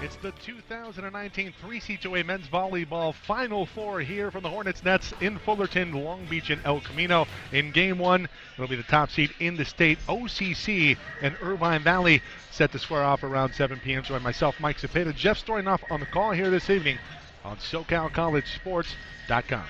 It's the 2019 3C2A Men's Volleyball Final Four here from the Hornets Nets in Fullerton, Long Beach, and El Camino. In Game 1, it'll be the top seed in the state, OCC and Irvine Valley, set to square off around 7 p.m. Join myself, Mike Cepeda, Jeff Stoynoff on the call here this evening on SoCalCollegeSports.com.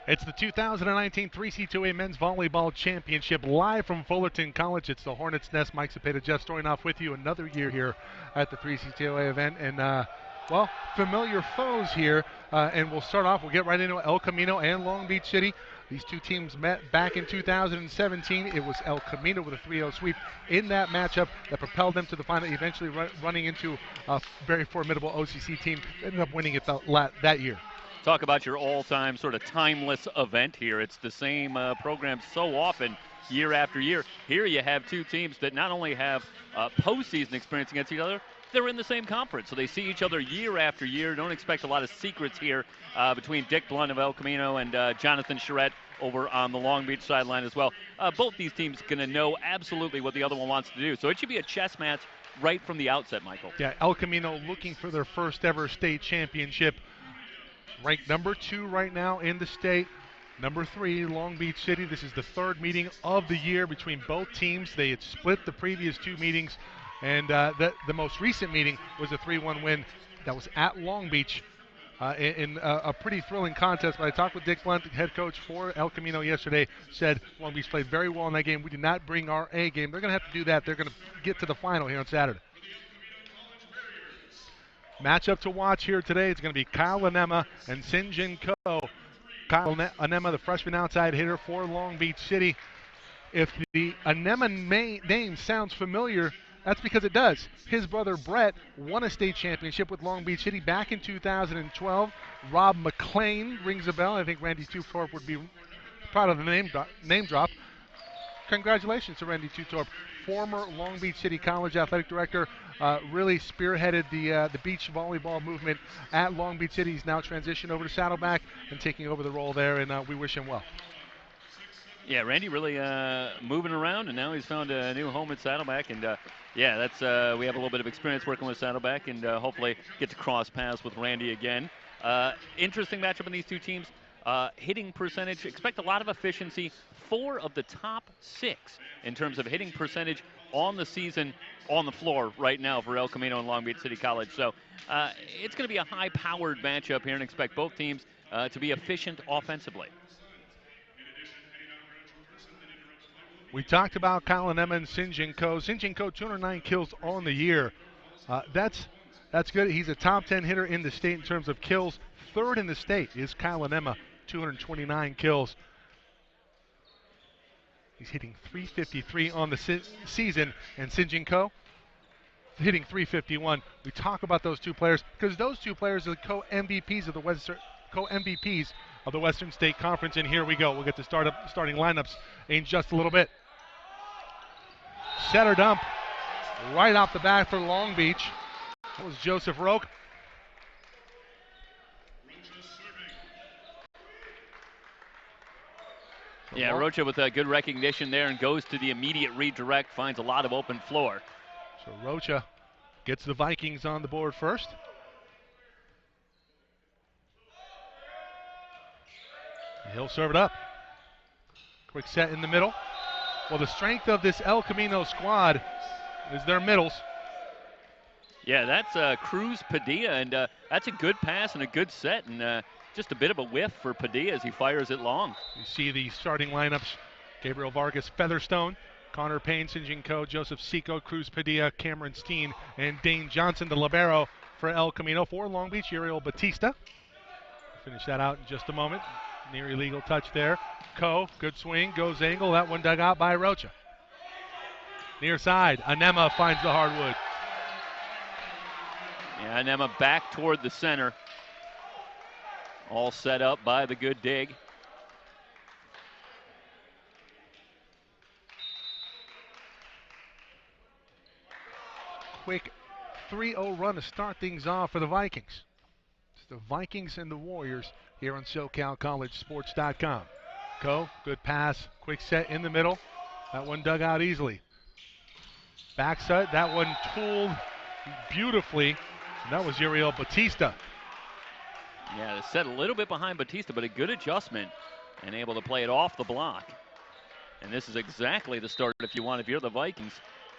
It's the 2019 3C2A Men's Volleyball Championship live from Fullerton College. It's the Hornets' Nest. Mike Cepeda, Jeff Stoynoff with you another year here at the 3C2A event. And, well, familiar foes here. And we'll start off, we'll get right into El Camino and Long Beach City. These two teams met back in 2017. It was El Camino with a 3-0 sweep in that matchup that propelled them to the final, eventually running into a very formidable OCC team. Ended up winning it that year. Talk about your all-time sort of timeless event here. It's the same program so often, year after year. Here you have two teams that not only have postseason experience against each other, they're in the same conference. So they see each other year after year. Don't expect a lot of secrets here between Dick Blunt of El Camino and Jonathan Charette over on the Long Beach sideline as well. Both these teams going to know absolutely what the other one wants to do. So it should be a chess match right from the outset, Michael. Yeah, El Camino looking for their first ever state championship. Ranked number 2 right now in the state. Number 3, Long Beach City. This is the third meeting of the year between both teams. They had split the previous 2 meetings, and the most recent meeting was a 3-1 win that was at Long Beach in a pretty thrilling contest. But I talked with Dick Blunt, the head coach for El Camino yesterday, said Long Beach played very well in that game. We did not bring our A game. They're going to have to do that. They're going to get to the final here on Saturday. Matchup to watch here today. It's going to be Kyle Anema and Sinjin Ko. Kyle Anema, the freshman outside hitter for Long Beach City. If the Anema name sounds familiar, that's because it does. His brother Brett won a state championship with Long Beach City back in 2012. Rob McLean rings a bell. I think Randy Tuthorpe would be proud of the name drop. Congratulations to Randy Tuthorpe, former Long Beach City College athletic director. Really spearheaded the beach volleyball movement at Long Beach City. He's now transitioned over to Saddleback and taking over the role there, and we wish him well. Yeah, Randy really moving around, and now he's found a new home at Saddleback. And yeah, that's we have a little bit of experience working with Saddleback, and hopefully get to cross paths with Randy again. Interesting matchup in these two teams. Hitting percentage, expect a lot of efficiency. 4 of the top 6 in terms of hitting percentage on the season on the floor right now for El Camino and Long Beach City College. So it's going to be a high-powered matchup here, and expect both teams to be efficient offensively. We talked about Kyle Anema and Sinjin Ko. Sinjin Ko, 209 kills on the year. That's good. He's a top 10 hitter in the state in terms of kills. Third in the state is Kyle Anema, 229 kills. He's hitting .353 on the season, and Sinjin Ko hitting .351. We talk about those two players because those two players are the co-MVPs of the Western State Conference. And here we go. We'll get to starting lineups in just a little bit. Setter dump right off the bat for Long Beach. That was Joseph Roque. Yeah, Rocha with a good recognition there and goes to the immediate redirect, finds a lot of open floor. So Rocha gets the Vikings on the board first. He'll serve it up. Quick set in the middle. Well, the strength of this El Camino squad is their middles. Yeah, that's Cruz Padilla, and that's a good pass and a good set, and just a bit of a whiff for Padilla as he fires it long. You see the starting lineups: Gabriel Vargas, Featherstone, Connor Payne, Sinjin Ko, Joseph Seco, Cruz Padilla, Cameron Steen, and Dane Johnson, the libero for El Camino. For Long Beach, Uriel Batista. Finish that out in just a moment. Near illegal touch there. Ko, good swing, goes angle. That one dug out by Rocha. Near side, Anema finds the hardwood. Yeah, Anema back toward the center. All set up by the good dig. Quick 3-0 run to start things off for the Vikings. It's the Vikings and the Warriors here on SoCalCollegeSports.com. Ko, good pass, quick set in the middle. That one dug out easily. Backside, that one tooled beautifully. And that was Uriel Batista. Yeah, it's set a little bit behind Batista, but a good adjustment and able to play it off the block. And this is exactly the start if you're the Vikings,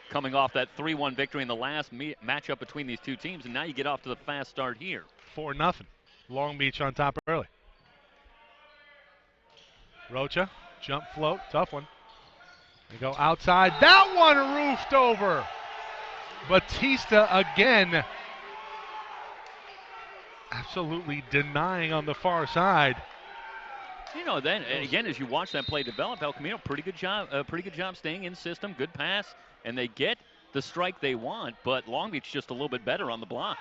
coming off that 3-1 victory in the last matchup between these two teams, and now you get off to the fast start here. 4-0. Long Beach on top early. Rocha, jump float, tough one. They go outside. That one roofed over. Batista again. Absolutely denying on the far side. You know, then again, as you watch that play develop, El Camino, pretty good job staying in system, good pass, and they get the strike they want, but Long Beach just a little bit better on the block.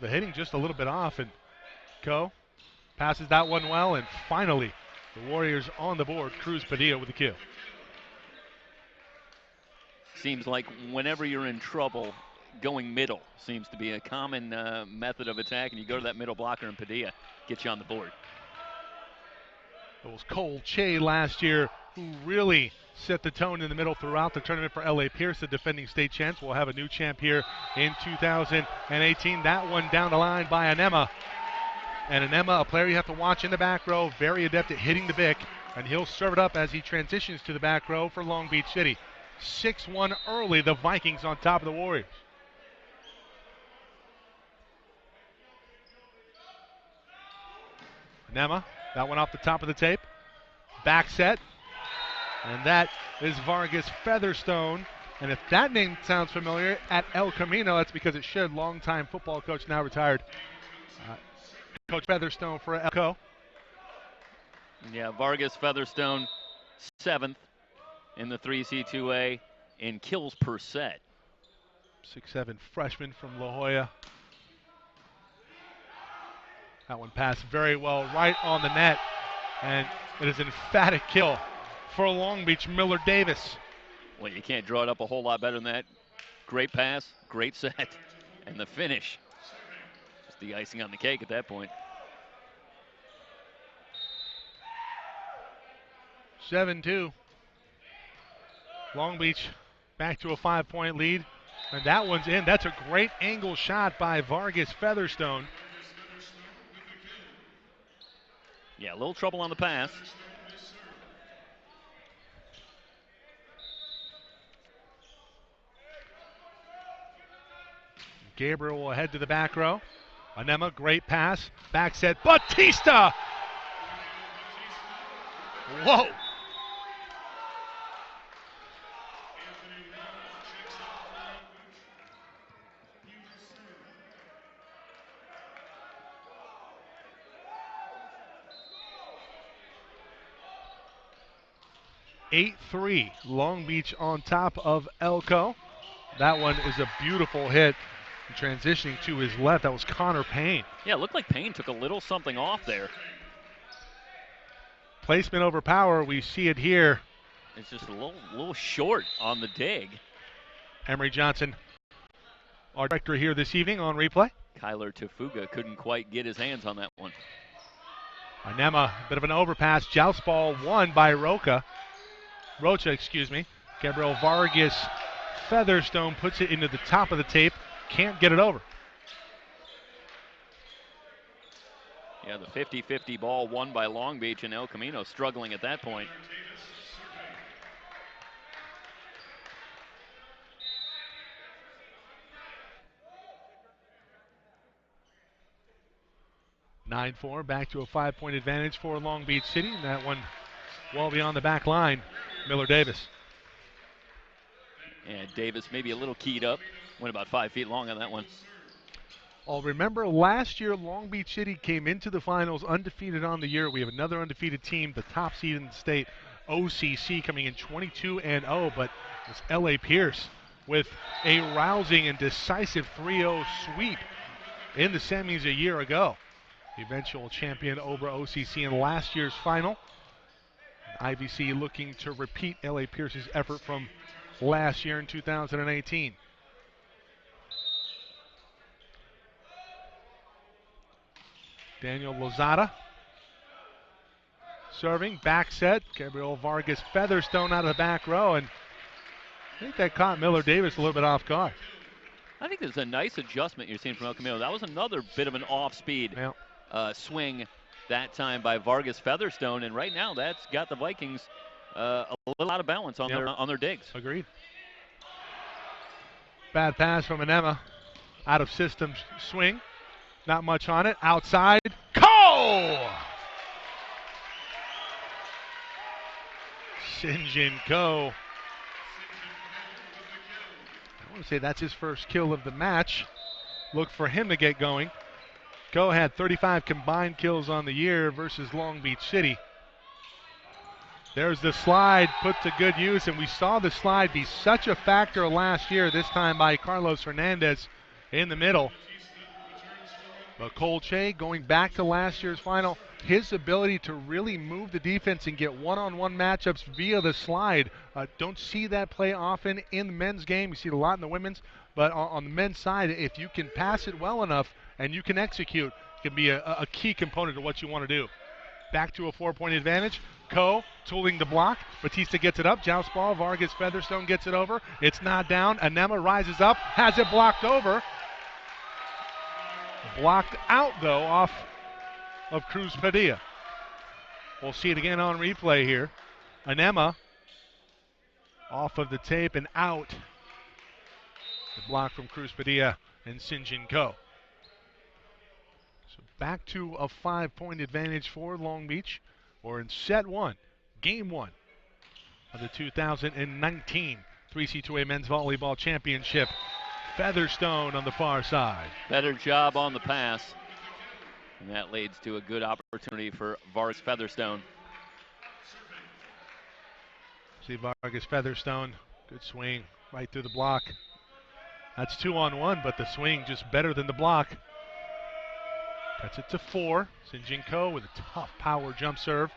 The hitting just a little bit off, and Co passes that one well, and finally the Warriors on the board. Cruz Padilla with the kill. Seems like whenever you're in trouble, going middle seems to be a common method of attack, and you go to that middle blocker, and Padilla gets you on the board. It was Cole Che last year who really set the tone in the middle throughout the tournament for LA Pierce, the defending state champs. We'll have a new champ here in 2018. That one down the line by Anema. And Anema, a player you have to watch in the back row, very adept at hitting the Bic, and he'll serve it up as he transitions to the back row for Long Beach City. 6-1 early, the Vikings on top of the Warriors. Anema, that one off the top of the tape. Back set. And that is Vargas Featherstone. And if that name sounds familiar at El Camino, that's because it should. Longtime football coach, now retired. Coach Featherstone for Elko. Yeah, Vargas Featherstone, 7th in the 3C2A in kills per set. 6'7" freshman from La Jolla. That one passed very well right on the net. And it is an emphatic kill for Long Beach, Miller Davis. Well, you can't draw it up a whole lot better than that. Great pass, great set, and the finish. Just the icing on the cake at that point. 7-2. Long Beach back to a 5-point lead. And that one's in. That's a great angle shot by Vargas Featherstone. Yeah, a little trouble on the pass. Gabriel will head to the back row. Anema, great pass. Back set. Batista! Whoa! (8-3) Long Beach on top of Elko. That one is a beautiful hit. Transitioning to his left, that was Connor Payne. Yeah, it looked like Payne took a little something off there. Placement over power, we see it here. It's just a little short on the dig. Emery Johnson, our director here this evening on replay. Kyler Tafuga couldn't quite get his hands on that one. Anema, bit of an overpass. Joust ball won by Rocha. Gabriel Vargas Featherstone puts it into the top of the tape. Can't get it over. Yeah, the 50-50 ball won by Long Beach, and El Camino struggling at that point. (9-4) back to a 5-point advantage for Long Beach City, and that one well beyond the back line. Miller Davis. And Davis maybe a little keyed up. Went about 5 feet long on that one. I'll remember last year Long Beach City came into the finals undefeated on the year. We have another undefeated team, the top seed in the state, OCC, coming in 22-0, but it's LA Pierce with a rousing and decisive 3-0 sweep in the semis a year ago. Eventual champion over OCC in last year's final. IVC looking to repeat LA Pierce's effort from last year in 2018. Daniel Lozada serving, back set. Gabriel Vargas Featherstone out of the back row, and I think that caught Miller Davis a little bit off guard. I think there's a nice adjustment you're seeing from El Camino. That was another bit of an off-speed swing that time by Vargas Featherstone, and right now that's got the Vikings a little out of balance on their digs. Agreed. Bad pass from Anema. Out of system swing. Not much on it. Outside. Cole! Sinjin Ko. I want to say that's his first kill of the match. Look for him to get going. Ko had 35 combined kills on the year versus Long Beach City. There's the slide put to good use, and we saw the slide be such a factor last year, this time by Carlos Hernandez in the middle. But Colche, going back to last year's final, his ability to really move the defense and get one-on-one matchups via the slide. Don't see that play often in the men's game. You see it a lot in the women's, but on the men's side, if you can pass it well enough and you can execute, it can be a key component of what you want to do. Back to a 4-point advantage. Ko tooling the block. Batista gets it up. Joust ball. Vargas Featherstone gets it over. It's not down. Anema rises up. Has it blocked over. Blocked out, though, off of Cruz Padilla. We'll see it again on replay here. Anema off of the tape and out. The block from Cruz Padilla and Sinjin Ko. So back to a 5-point advantage for Long Beach. We're in set one, game one of the 2019 3C2A Men's Volleyball Championship. Featherstone on the far side. Better job on the pass. And that leads to a good opportunity for Vargas Featherstone. See Vargas Featherstone, good swing right through the block. That's 2-on-1, but the swing just better than the block. Cuts it to 4. Sinjin Ko with a tough power jump serve.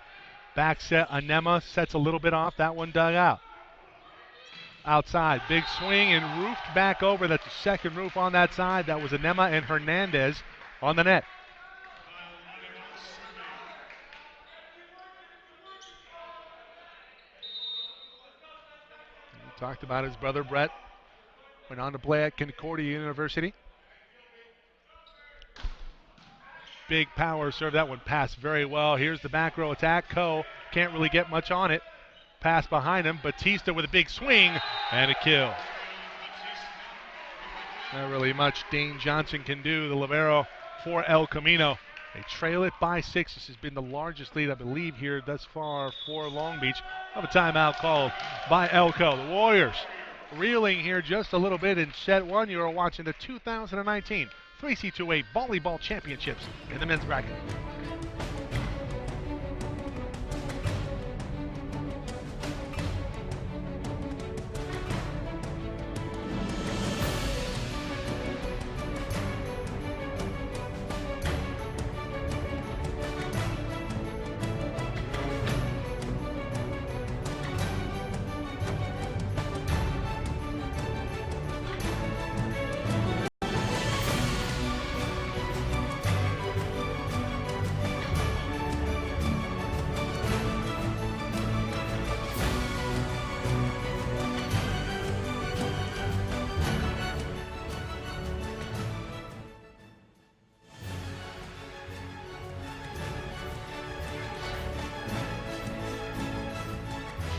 Back set, Anema sets a little bit off. That one dug out. Outside, big swing and roofed back over. That's the second roof on that side. That was Anema and Hernandez on the net. We talked about his brother Brett. Went on to play at Concordia University. Big power serve. That one passed very well. Here's the back row attack. Ko can't really get much on it. Pass behind him. Batista with a big swing and a kill. Not really much Dane Johnson can do, the libero for El Camino. They trail it by 6. This has been the largest lead, I believe, here thus far for Long Beach. Have a timeout called by Elko. The Warriors reeling here just a little bit in set one. You are watching the 2019 3C2A Volleyball Championships in the men's bracket.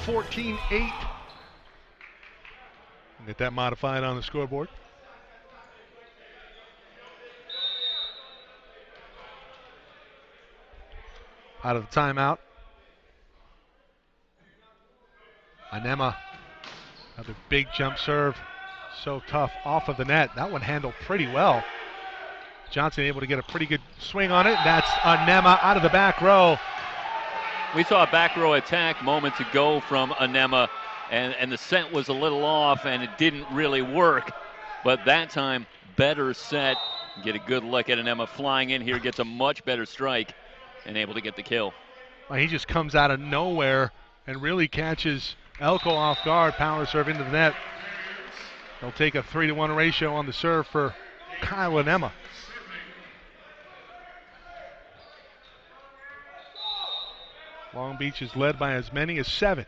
(14-8). Get that modified on the scoreboard. Out of the timeout. Anema, another big jump serve. So tough off of the net. That one handled pretty well. Johnson able to get a pretty good swing on it. That's Anema out of the back row. We saw a back row attack moments ago from Anema, and the set was a little off, and it didn't really work. But that time, better set. Get a good look at Anema flying in here, gets a much better strike, and able to get the kill. Well, he just comes out of nowhere and really catches Elko off guard. Power serve into the net. They'll take a 3-to-1 ratio on the serve for Kyle Anema. Long Beach is led by as many as 7.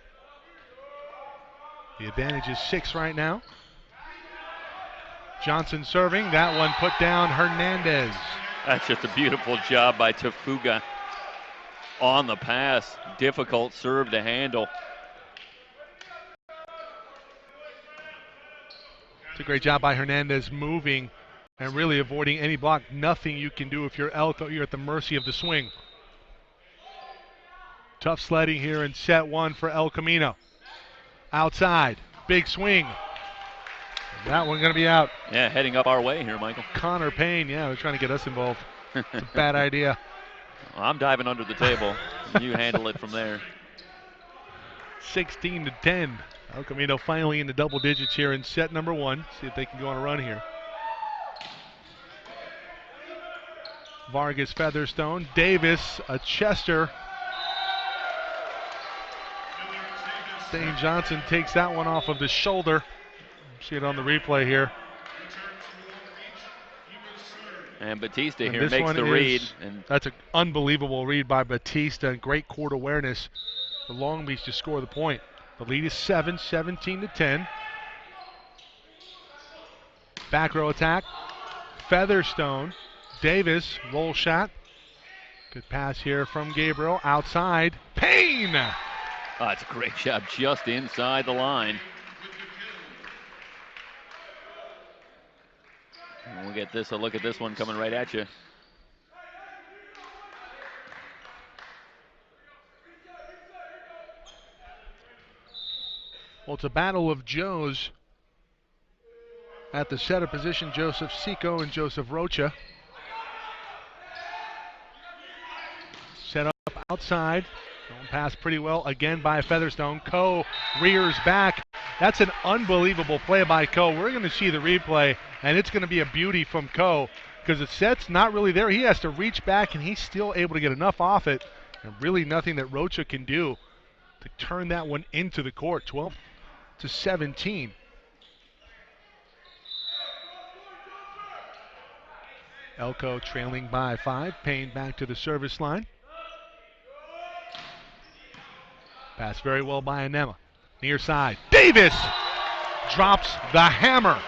The advantage is 6 right now. Johnson serving. That one put down Hernandez. That's just a beautiful job by Tafuga on the pass. Difficult serve to handle. It's a great job by Hernandez moving and really avoiding any block. Nothing you can do if you're Elko. You're at the mercy of the swing. Tough sledding here in set one for El Camino. Outside, big swing. That one going to be out. Yeah, heading up our way here, Michael. Connor Payne, yeah, they're trying to get us involved. It's a bad idea. Well, I'm diving under the table. You handle it from there. 16-10. El Camino finally in the double digits here in set number one. See if they can go on a run here. Vargas, Featherstone, Davis, a Chester. Dane Johnson takes that one off of the shoulder. See it on the replay here. And Batista here makes the read. And that's an unbelievable read by Batista and great court awareness for Long Beach to score the point. The lead is 7, 17-10. Back row attack. Featherstone. Davis, roll shot. Good pass here from Gabriel. Outside. Payne! Oh, it's a great job just inside the line. And we'll get this a look at this one coming right at you. Well, it's a battle of Joes. At the setter position, Joseph Seco and Joseph Rocha. Set up outside. Don't pass pretty well again by Featherstone. Coe rears back. That's an unbelievable play by Coe. We're going to see the replay, and it's going to be a beauty from Coe because the set's not really there. He has to reach back, and he's still able to get enough off it, and really nothing that Rocha can do to turn that one into the court. 12-17. Elko trailing by 5. Payne back to the service line. Pass very well by Anema. Near side. Davis drops the hammer.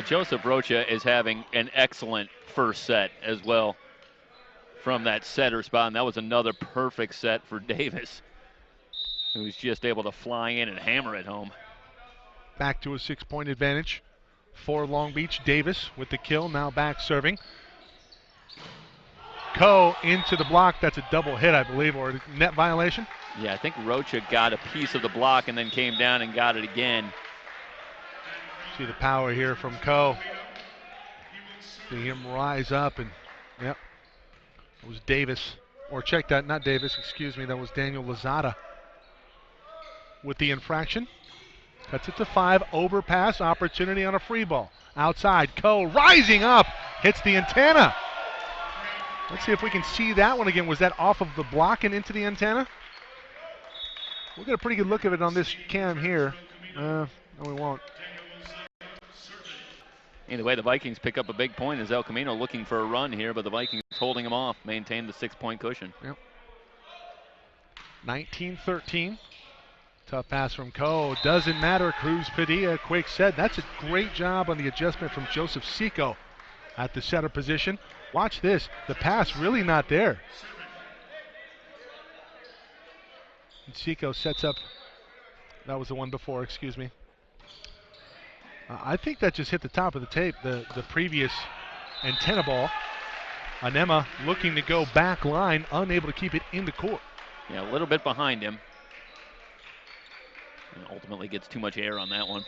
Joseph Rocha is having an excellent first set as well from that setter spot. And that was another perfect set for Davis, who's just able to fly in and hammer it home. Back to a 6-point advantage for Long Beach. Davis with the kill, now back serving. Coe into the block. That's a double hit, I believe, or a net violation. Yeah, I think Rocha got a piece of the block and then came down and got it again. See the power here from Coe. See him rise up, and yep, it was Davis. Or check that, not Davis, excuse me, that was Daniel Lozada with the infraction. Cuts it to 5, overpass, opportunity on a free ball. Outside, Coe rising up, hits the antenna. Let's see if we can see that one again. Was that off of the block and into the antenna? We'll get a pretty good look at it on this cam here. No, we won't. Either way, the Vikings pick up a big point as El Camino looking for a run here, but the Vikings holding them off, maintain the 6-point cushion. Yep. 19-13. Tough pass from Coe. Doesn't matter. Cruz Padilla, quick set. That's a great job on the adjustment from Joseph Seco at the setter position. Watch this. The pass really not there. And Seco sets up. That was the one before, excuse me. I think that just hit the top of the tape, the previous antenna ball. Anema looking to go back line, unable to keep it in the court. Yeah, a little bit behind him. And ultimately gets too much air on that one.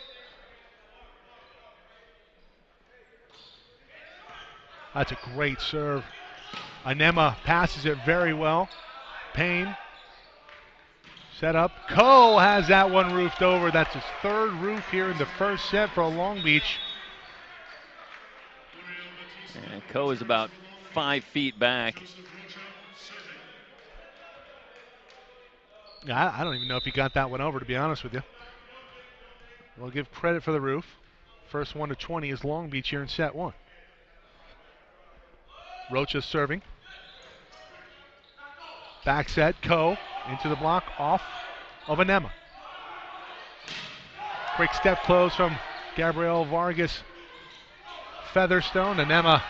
That's a great serve. Anema passes it very well. Payne. Set up. Coe has that one roofed over. That's his 3rd roof here in the first set for Long Beach. And Coe is about 5 feet back. I don't even know if he got that one over, to be honest with you. We'll give credit for the roof. First 1 to 20 is Long Beach here in set 1. Rocha serving. Back set, Coe into the block, off of Anema. Quick step close from Gabriel Vargas. Featherstone, Anema,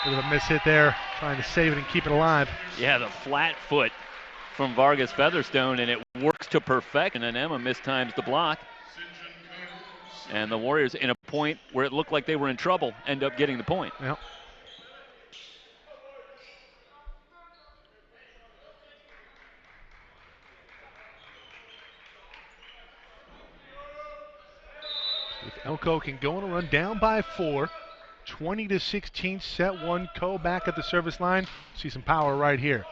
a bit of a miss hit there, trying to save it and keep it alive. Yeah, the flat foot from Vargas Featherstone, and it works to perfection, and Anema mistimes the block. And the Warriors, in a point where it looked like they were in trouble, end up getting the point. Yep. Elko can go on a run down by 4. 20-16, set 1. Co back at the service line. See some power right here.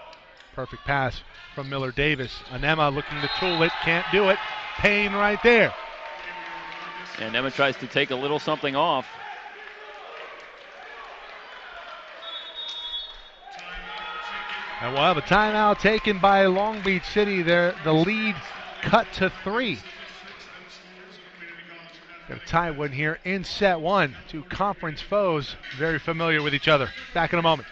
Perfect pass from Miller Davis. Anema looking to tool it, can't do it. Payne right there. And Emma tries to take a little something off. And we'll have a timeout taken by Long Beach City. There, the lead cut to 3. Got a tie one here in set 1. Two conference foes, very familiar with each other. Back in a moment.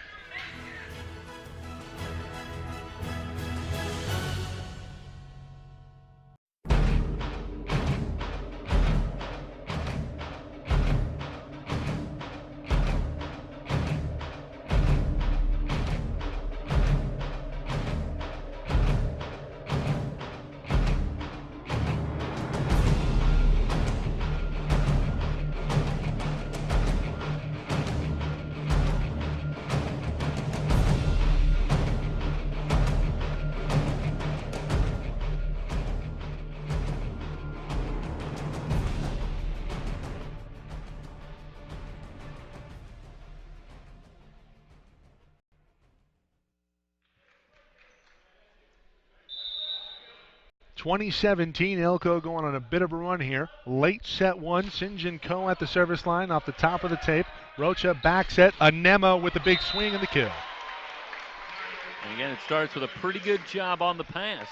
(2017) Elko going on a bit of a run here. Late set 1. St. John Co at the service line off the top of the tape. Rocha back set. Anema with the big swing and the kill. And again, it starts with a pretty good job on the pass.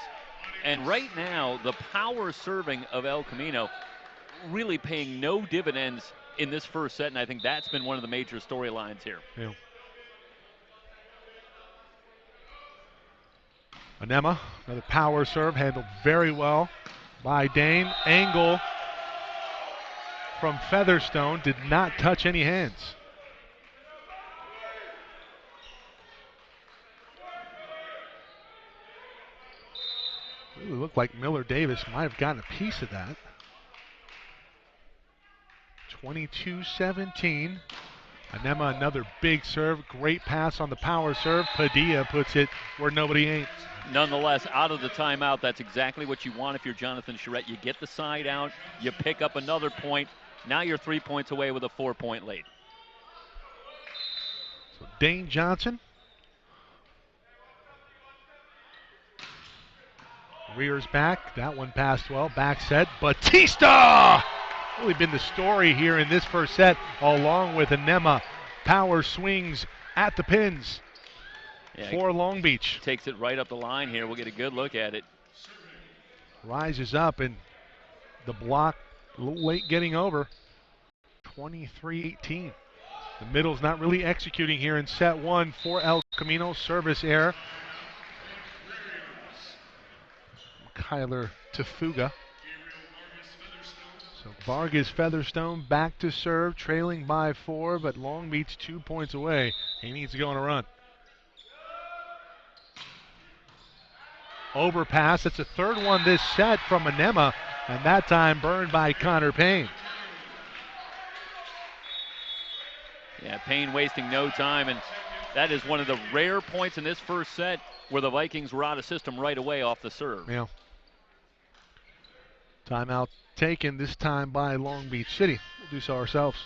And right now, the power serving of El Camino really paying no dividends in this first set, and I think that's been one of the major storylines here. Yeah. Anema, another power serve, handled very well by Dane. Angle from Featherstone, did not touch any hands. It looked like Miller Davis might have gotten a piece of that. 22-17. Anema, another big serve. Great pass on the power serve. Padilla puts it where nobody ain't. Nonetheless, out of the timeout, that's exactly what you want if you're Jonathan Charette. You get the side out, you pick up another point. Now you're 3 points away with a 4-point lead. So Dane Johnson. Rears back. That one passed well. Back set. Batista! Really been the story here in this first set, along with Anema. Power swings at the pins for Long Beach. Takes it right up the line here. We'll get a good look at it. Rises up, and the block a little late getting over. 23-18. The middle's not really executing here in set 1 for El Camino. Service error. Kyler Tafuga. So Vargas Featherstone back to serve, trailing by 4, but Long Beach 2 points away. He needs to go on a run. Overpass, it's a third one this set from Anema, and that time burned by Connor Payne. Yeah, Payne wasting no time, and that is one of the rare points in this first set where the Vikings were out of system right away off the serve. Yeah. Timeout taken this time by Long Beach City. We'll do so ourselves.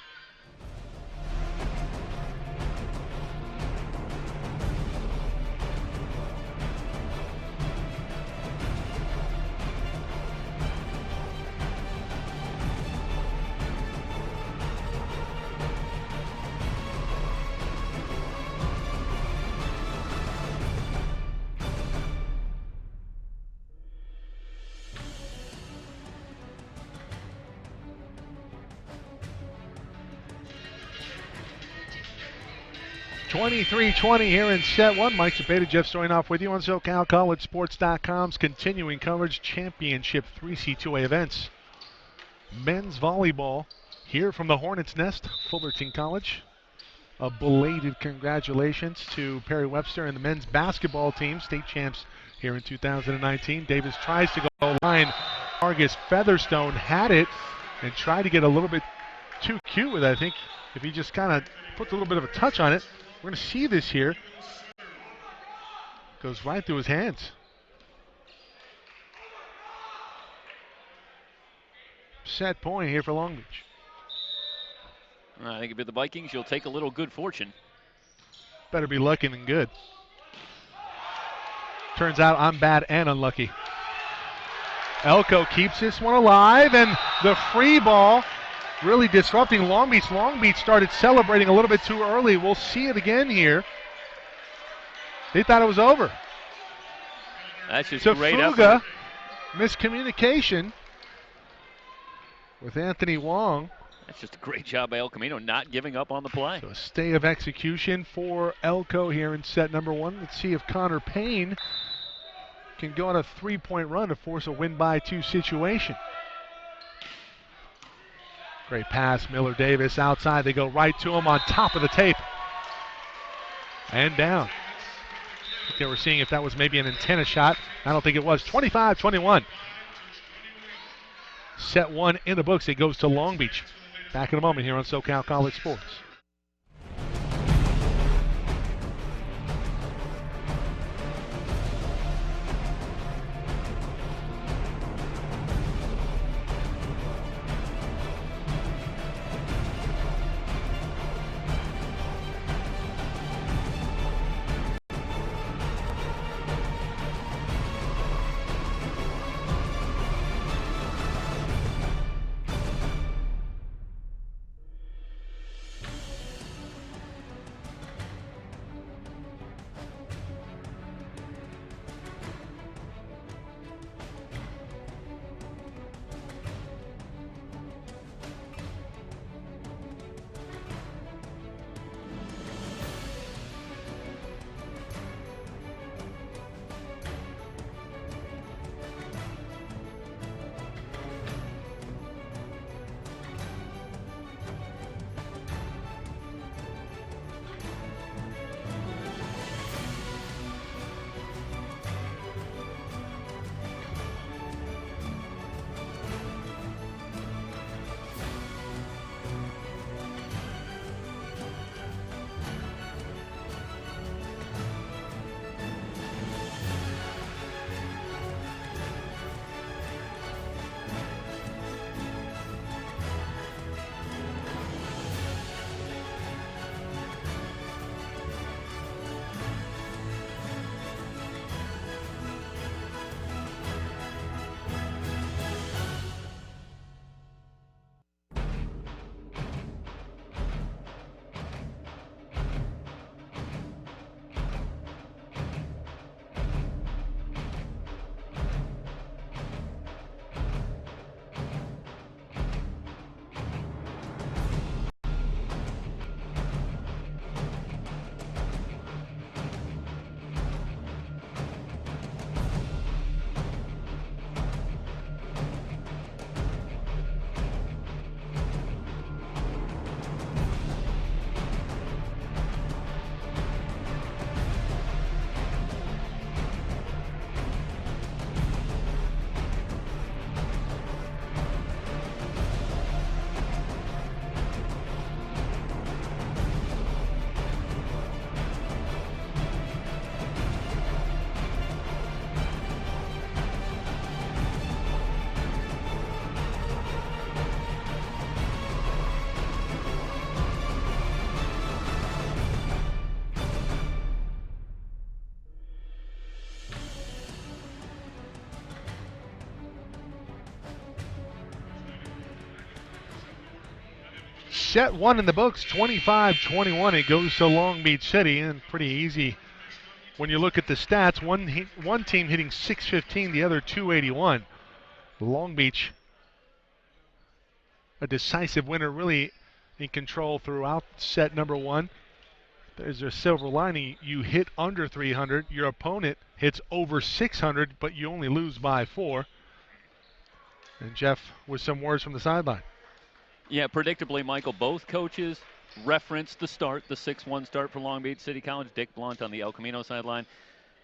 (23-20) here in set 1. Mike Cepeda, Jeff Stoynoff with you on SoCalCollegeSports.com's continuing coverage championship 3C2A events. Men's volleyball here from the Hornets' Nest, Fullerton College. A belated congratulations to Perry Webster and the men's basketball team, state champs here in 2019. Davis tries to go line. Vargas Featherstone had it and tried to get a little bit too cute with it. I think if he just kind of puts a little bit of a touch on it, we're going to see this here. Goes right through his hands. Set point here for Long Beach. I think if you're the Vikings, you'll take a little good fortune. Better be lucky than good. Turns out I'm bad and unlucky. Elko keeps this one alive, and the free ball really disrupting Long Beach. Long Beach started celebrating a little bit too early. We'll see it again here. They thought it was over. That's just to great Fuga, effort. Miscommunication with Anthony Wong. That's just a great job by El Camino, not giving up on the play. So a stay of execution for Elko here in set number one. Let's see if Connor Payne can go on a three-point run to force a win-by-2 situation. Great pass, Miller Davis outside. They go right to him on top of the tape. And down. I think they were seeing if that was maybe an antenna shot. I don't think it was. 25-21. Set one in the books. It goes to Long Beach. Back in a moment here on SoCal College Sports. Set one in the books, 25-21. It goes to Long Beach City, and pretty easy when you look at the stats. One team hitting 615, the other 281. Long Beach, a decisive winner, really in control throughout set number one. There's a silver lining. You hit under 300. Your opponent hits over 600, but you only lose by 4. And Jeff with some words from the sideline. Yeah, predictably, Michael, both coaches referenced the start, the 6-1 start for Long Beach City College. Dick Blunt on the El Camino sideline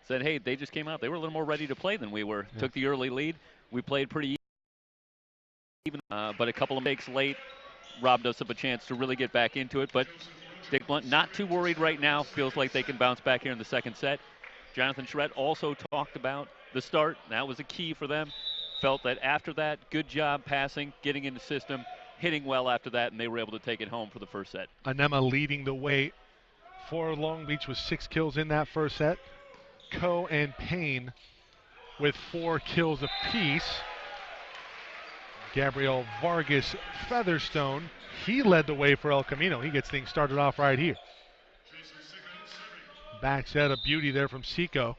said, hey, they just came out. They were a little more ready to play than we were. Yeah. Took the early lead. We played pretty even, but a couple of mistakes late robbed us of a chance to really get back into it. But Dick Blunt not too worried right now. Feels like they can bounce back here in the second set. Jonathan Charette also talked about the start. That was a key for them. Felt that after that, good job passing, getting in the system. hitting well after that, and they were able to take it home for the first set. Anema leading the way for Long Beach with 6 kills in that first set. Coe and Payne with 4 kills apiece. Gabriel Vargas Featherstone, he led the way for El Camino. He gets things started off right here. Back set, a beauty there from Seco.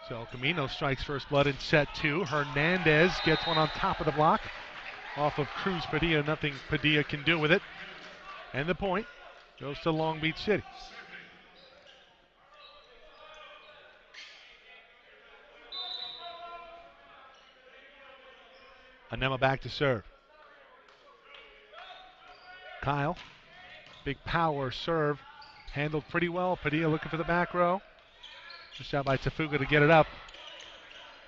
So El Camino strikes first blood in set 2. Hernandez gets one on top of the block off of Cruz Padilla. Nothing Padilla can do with it. And the point goes to Long Beach City. Anema back to serve. Kyle, big power serve, handled pretty well. Padilla looking for the back row. Just shot by Tafuga to get it up.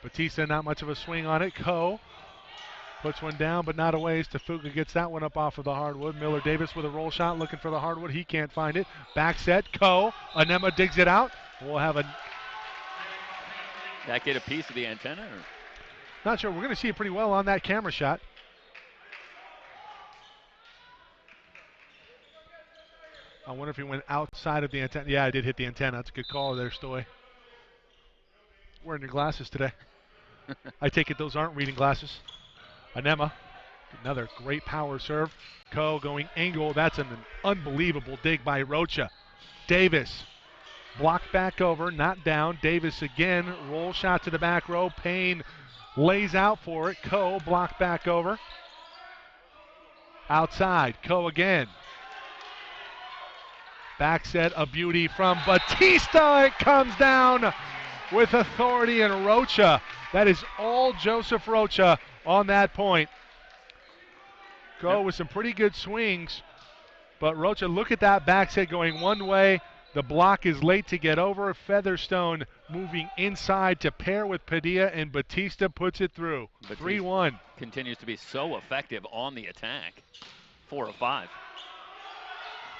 Batista not much of a swing on it. Coe puts one down, but not away. Tafuga gets that one up off of the hardwood. Miller Davis with a roll shot looking for the hardwood. He can't find it. Back set, Coe. Anema digs it out. We'll have a... That get a piece of the antenna? Or? Not sure. We're going to see it pretty well on that camera shot. I wonder if he went outside of the antenna. Yeah, I did hit the antenna. That's a good call there, Stoy. Wearing your glasses today. I take it those aren't reading glasses. Anema, another great power serve. Coe going angle. That's an unbelievable dig by Rocha. Davis, blocked back over, not down. Davis again, roll shot to the back row. Payne lays out for it. Coe blocked back over. Outside, Coe again. Back set, a beauty from Batista. It comes down with authority, and Rocha. That is all Joseph Rocha on that point. Go with some pretty good swings, but Rocha, look at that back set going one way. The block is late to get over. Featherstone moving inside to pair with Padilla, and Batista puts it through. 3-1. Continues to be so effective on the attack. 4 of 5.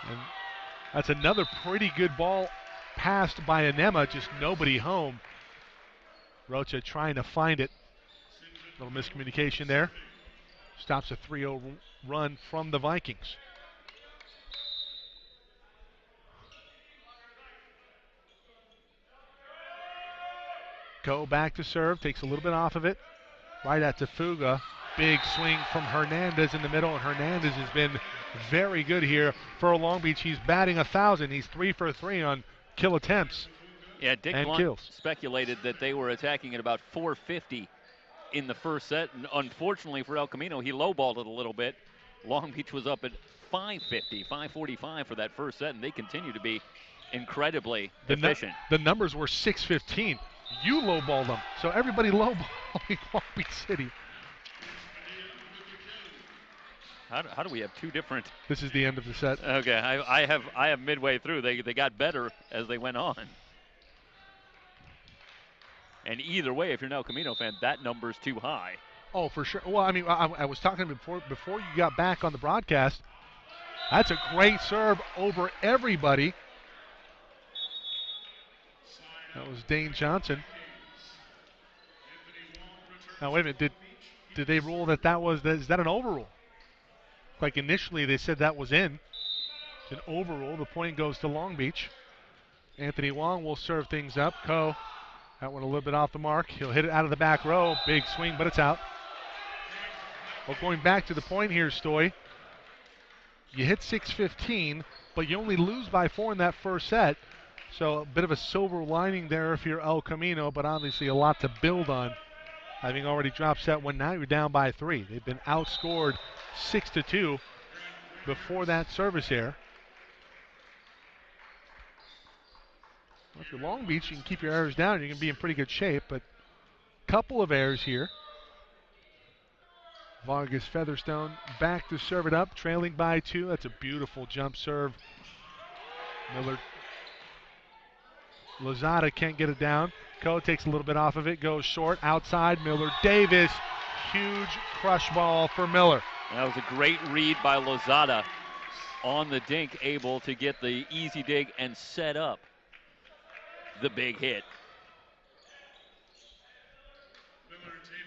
And that's another pretty good ball passed by Anema, just nobody home. Rocha trying to find it. Little miscommunication there. Stops a 3-0 run from the Vikings. Go back to serve, takes a little bit off of it. Right at Tafuga. Big swing from Hernandez in the middle, and Hernandez has been very good here for Long Beach. He's batting 1,000. He's 3 for 3 on kill attempts. Yeah, Dick and Blunt kills. Speculated that they were attacking at about 450 in the first set, and unfortunately for El Camino, he lowballed it a little bit. Long Beach was up at 550, 545 for that first set, and they continue to be incredibly efficient. The numbers were 615. You lowballed them, so everybody lowballing Long Beach City. How do we have two different? This is the end of the set. Okay, I have midway through. They got better as they went on. And either way, if you're an El Camino fan, that number's too high. Oh, for sure. Well, I mean, I was talking before you got back on the broadcast. That's a great serve over everybody. That was Dane Johnson. Now, wait a minute. Did they rule that is that an overrule? Like initially they said that was in. It's an overrule. The point goes to Long Beach. Anthony Wong will serve things up. Coe, that one a little bit off the mark. He'll hit it out of the back row. Big swing, but it's out. Well, going back to the point here, Stoy, you hit 615, but you only lose by 4 in that first set. So a bit of a silver lining there if you're El Camino, but obviously a lot to build on. Having already dropped set 1, now you're down by 3. They've been outscored 6-2 before that service error. Well, if you're Long Beach, you can keep your errors down. You're going to be in pretty good shape, but a couple of errors here. Vargas Featherstone back to serve it up, trailing by 2. That's a beautiful jump serve. Miller Lozada can't get it down. Coe takes a little bit off of it, goes short, outside. Miller Davis, huge crush ball for Miller. That was a great read by Lozada on the dink, able to get the easy dig and set up the big hit.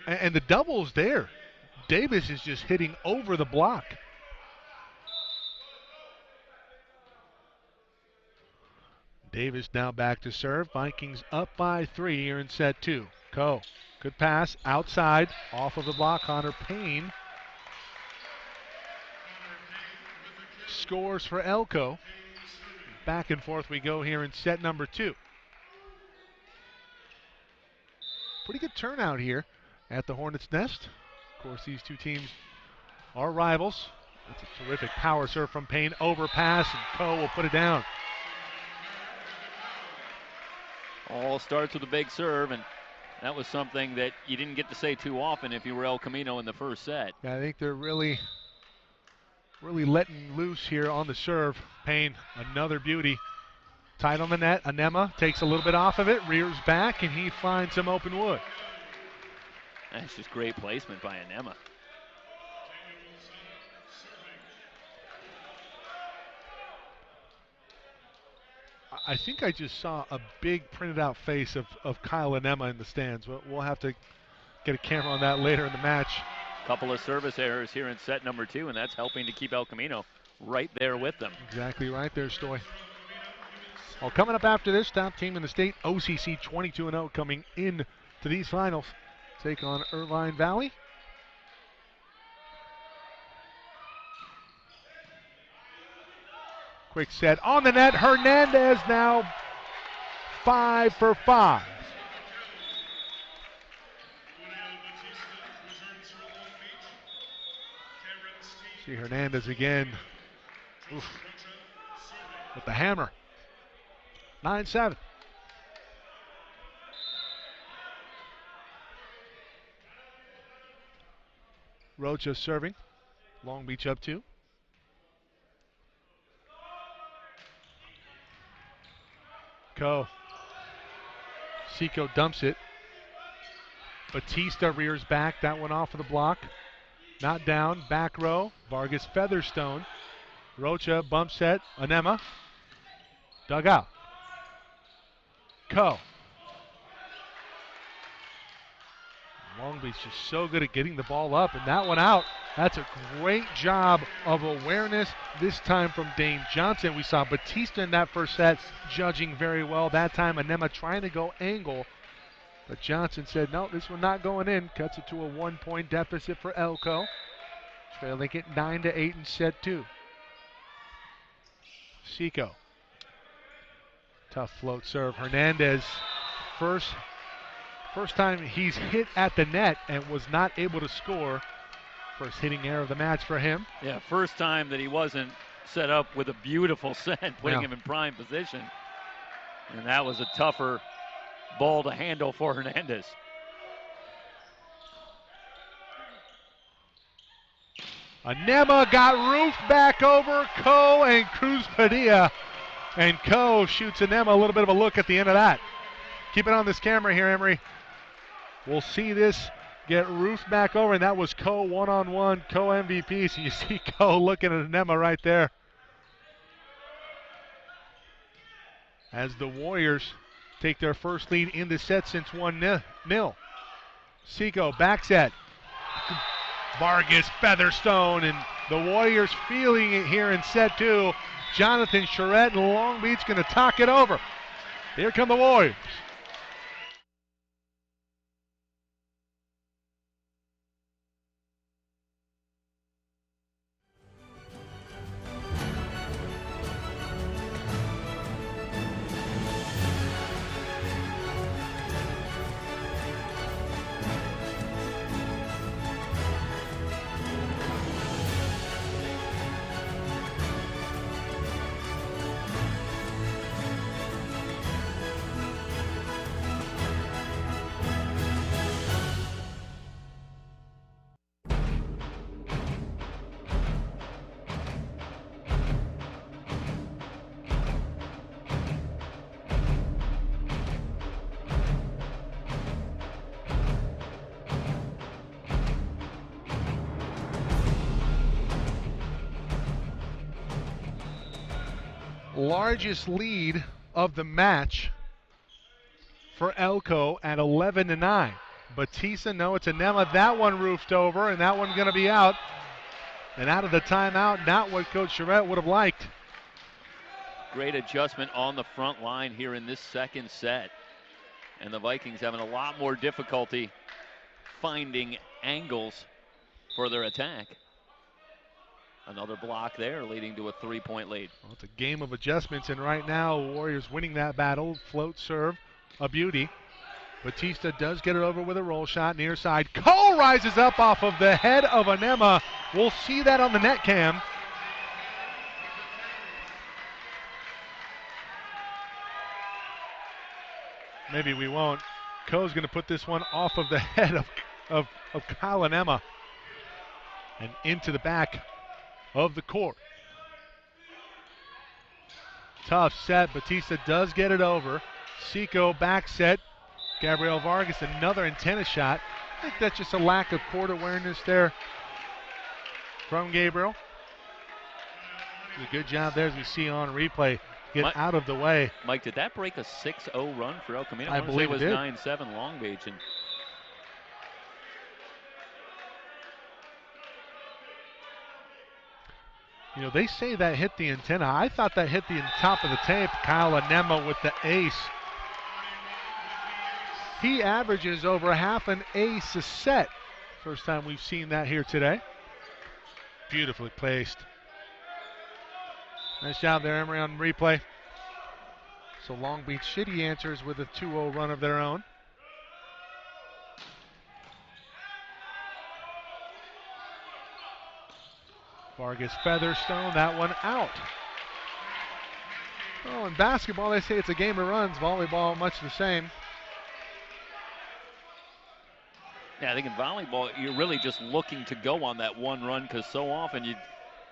And the double's there. Davis is just hitting over the block. Davis now back to serve. Vikings up by 3 here in set 2. Coe, good pass, outside, off of the block. Connor Payne scores for Elko. Back and forth we go here in set number 2. Pretty good turnout here at the Hornets' Nest. Of course, these two teams are rivals. That's a terrific power serve from Payne. Overpass, and Coe will put it down. All starts with a big serve, and that was something that you didn't get to say too often if you were El Camino in the first set. Yeah, I think they're really letting loose here on the serve. Payne, another beauty. Tight on the net. Anema takes a little bit off of it, rears back, and he finds some open wood. That's just great placement by Anema. I think I just saw a big printed out face of Kyle Anema in the stands. We'll have to get a camera on that later in the match. Couple of service errors here in set number 2, and that's helping to keep El Camino right there with them. Exactly right there, Stoy. Well, coming up after this, top team in the state, OCC 22-0, coming in to these finals. Take on Irvine Valley. Quick set on the net. Hernandez now 5 for 5. See Hernandez again. Oof. With the hammer. 9-7. Rocha serving. Long Beach up 2. Coe. Seco dumps it. Batista rears back. That one off of the block. Not down. Back row. Vargas Featherstone. Rocha bump set. Anema. Dug out. Coe. Long Beach is so good at getting the ball up, and that one out. That's a great job of awareness, this time from Dane Johnson. We saw Batista in that first set judging very well. That time Anema trying to go angle, but Johnson said, no, this one not going in. Cuts it to a 1-point deficit for Elko. Trailing it 9-8 in set 2. Seco. Tough float serve. Hernandez, first time he's hit at the net and was not able to score. First hitting error of the match for him. Yeah, first time that he wasn't set up with a beautiful set, putting him in prime position. And that was a tougher ball to handle for Hernandez. Anema got roofed back over Coe and Cruz Padilla. And Coe shoots Anema a little bit of a look at the end of that. Keep it on this camera here, Emery. We'll see this get roofed back over, and that was Coe one-on-one, Coe MVP. So you see Coe looking at Anema right there. As the Warriors take their first lead in the set since 1-0. Seco back set. Vargas Featherstone, and the Warriors feeling it here in set 2. Jonathan Charette and Long Beach going to talk it over. Here come the Warriors. Largest lead of the match for Elko at 11-9. Batista, no, it's Anema. That one roofed over, and that one going to be out. And out of the timeout, not what Coach Charette would have liked. Great adjustment on the front line here in this second set. And the Vikings having a lot more difficulty finding angles for their attack. Another block there, leading to a 3-point lead. Well, it's a game of adjustments, and right now, Warriors winning that battle. Float serve, a beauty. Batista does get it over with a roll shot near side. Cole rises up off of the head of Anema. We'll see that on the net cam. Maybe we won't. Cole's going to put this one off of the head of Kyle Anema and into the back of the court. Tough set. Batista does get it over. Seco back set. Gabriel Vargas, another antenna shot. I think that's just a lack of court awareness there from Gabriel. A good job there, as we see on replay. Get out of the way. Mike, did that break a 6-0 run for El Camino? I believe it was did. 9-7 Long Beach. And you know, they say that hit the antenna. I thought that hit the top of the tape. Kyle Anema with the ace. He averages over half an ace a set. First time we've seen that here today. Beautifully placed. Nice job there, Emery, on replay. So Long Beach City answers with a 2-0 run of their own. Vargas Featherstone, that one out. Oh, in basketball they say it's a game of runs. Volleyball, much the same. yeah, I think in volleyball, you're really just looking to go on that one run, because so often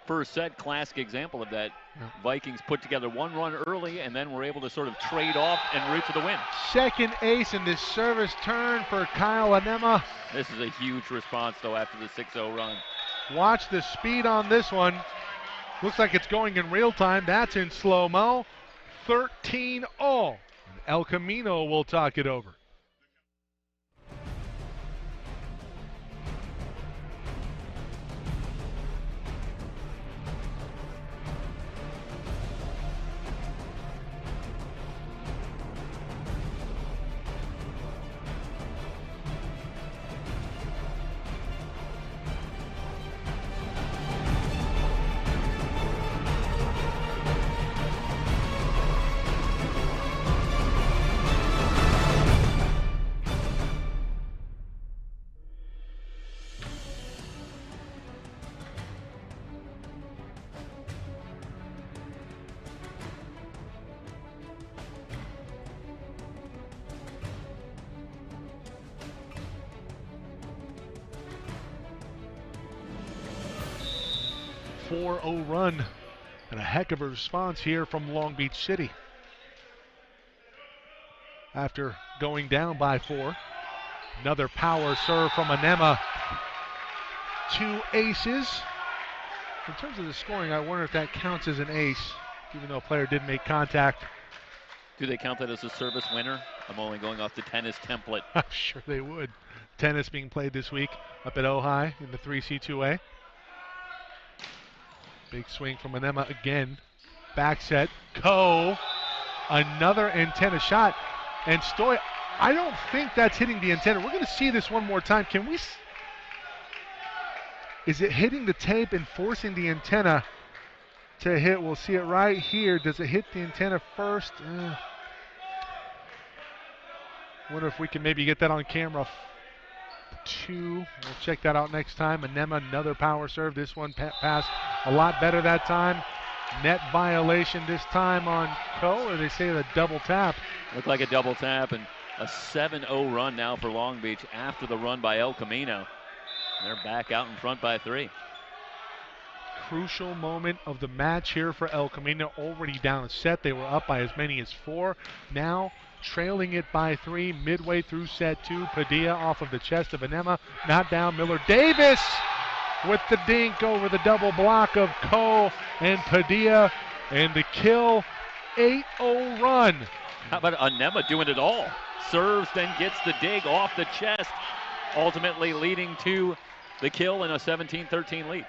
first set, classic example of that. Yeah. Vikings put together one run early and then were able to sort of trade off and root for the win. Second ace in this service turn for Kyle Anema. This is a huge response, though, after the 6-0 run. Watch the speed on this one. Looks like it's going in real time. That's in slow-mo. 13-all. El Camino will talk it over. Run and a heck of a response here from Long Beach City. After going down by 4, another power serve from Anema. 2 aces. In terms of the scoring, I wonder if that counts as an ace, even though a player did make contact. Do they count that as a service winner? I'm only going off the tennis template. I'm sure they would. Tennis being played this week up at Ojai in the 3C2A. Big swing from Anema again. Back set. Another antenna shot. And Stoy, I don't think that's hitting the antenna. We're going to see this one more time. Can we? Is it hitting the tape and forcing the antenna to hit? We'll see it right here. Does it hit the antenna first? Wonder if we can maybe get that on camera. 2. We'll check that out next time. Anema, another power serve. This one passed a lot better that time. Net violation this time on Coe, or they say a double tap. Looked like a double tap, and a 7-0 run now for Long Beach after the run by El Camino. They're back out in front by 3. Crucial moment of the match here for El Camino. Already down a set. They were up by as many as 4. Now trailing it by 3 midway through set 2. Padilla off of the chest of Anema. Not down. Miller Davis with the dink over the double block of Coe and Padilla. And the kill. 8-0 run. How about Anema doing it all? serves, then gets the dig off the chest, ultimately leading to the kill in a 17-13 lead.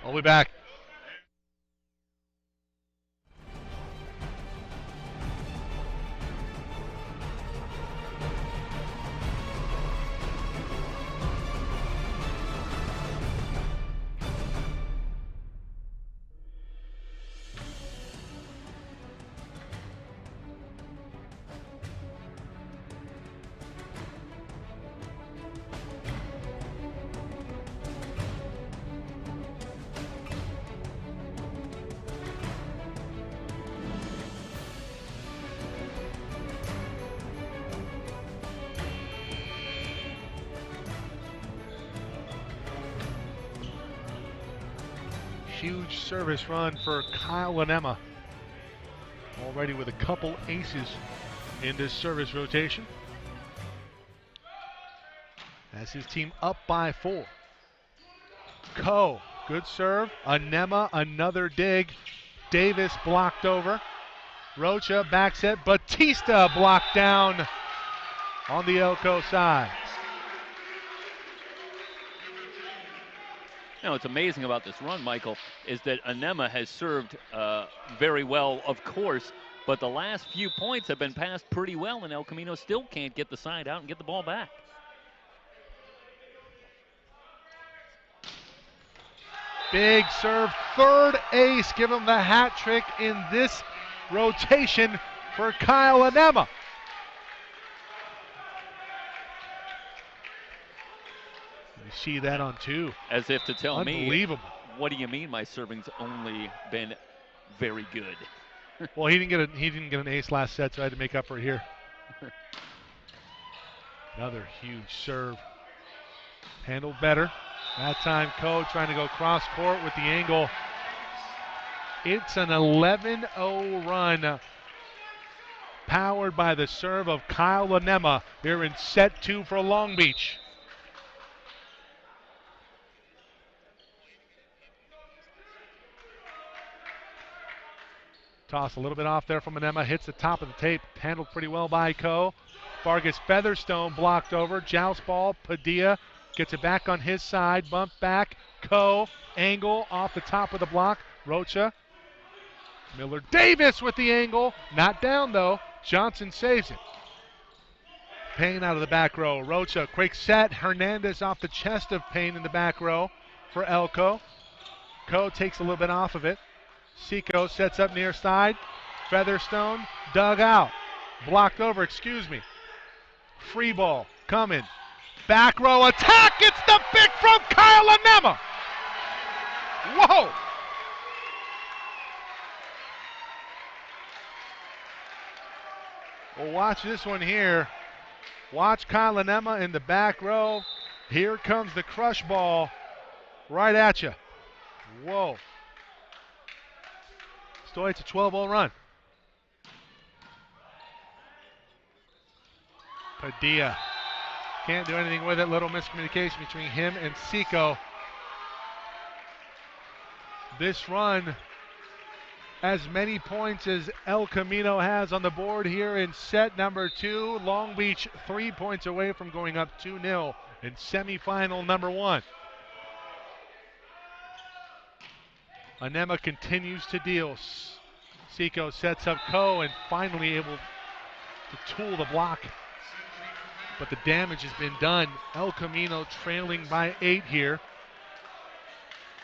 We'll be back. Huge service run for Kyle and Emma. Already with a couple aces in this service rotation. As his team up by 4. Ko, good serve. Anema, another dig. Davis blocked over. Rocha back set. Batista blocked down on the Elko side. Now, what's amazing about this run, Michael, is that Anema has served very well, of course, but the last few points have been passed pretty well, and El Camino still can't get the side out and get the ball back. Big serve, third ace. Give him the hat trick in this rotation for Kyle Anema. You see that on 2. As if to tell me, unbelievable. What do you mean my serving's only been very good? Well, he didn't get an ace last set, so I had to make up for it here. Another huge serve. Handled better. That time Ko trying to go cross court with the angle. It's an 11-0 run powered by the serve of Kyle Anema here in set 2 for Long Beach. Toss a little bit off there from Anema, hits the top of the tape, handled pretty well by Ko. Vargas Featherstone blocked over, joust ball, Padilla gets it back on his side, bump back, Ko, angle off the top of the block, Rocha. Miller Davis with the angle, not down though, Johnson saves it. Payne out of the back row, Rocha, quick set, Hernandez off the chest of Payne in the back row for Elko. Ko takes a little bit off of it. Seco sets up near side. Featherstone dug out. Blocked over, excuse me. Free ball coming. Back row attack. It's the pick from Kyle Anema. Whoa. Well, watch this one here. Watch Kyle Anema in the back row. Here comes the crush ball right at you. Whoa. It's a 12-0 run. Padilla can't do anything with it. Little miscommunication between him and Seco. This run, as many points as El Camino has on the board here in set number 2. Long Beach 3 points away from going up 2-0 in semifinal number 1. Anema continues to deal. Seco sets up Ko and finally able to tool the block. But the damage has been done. El Camino trailing by 8 here.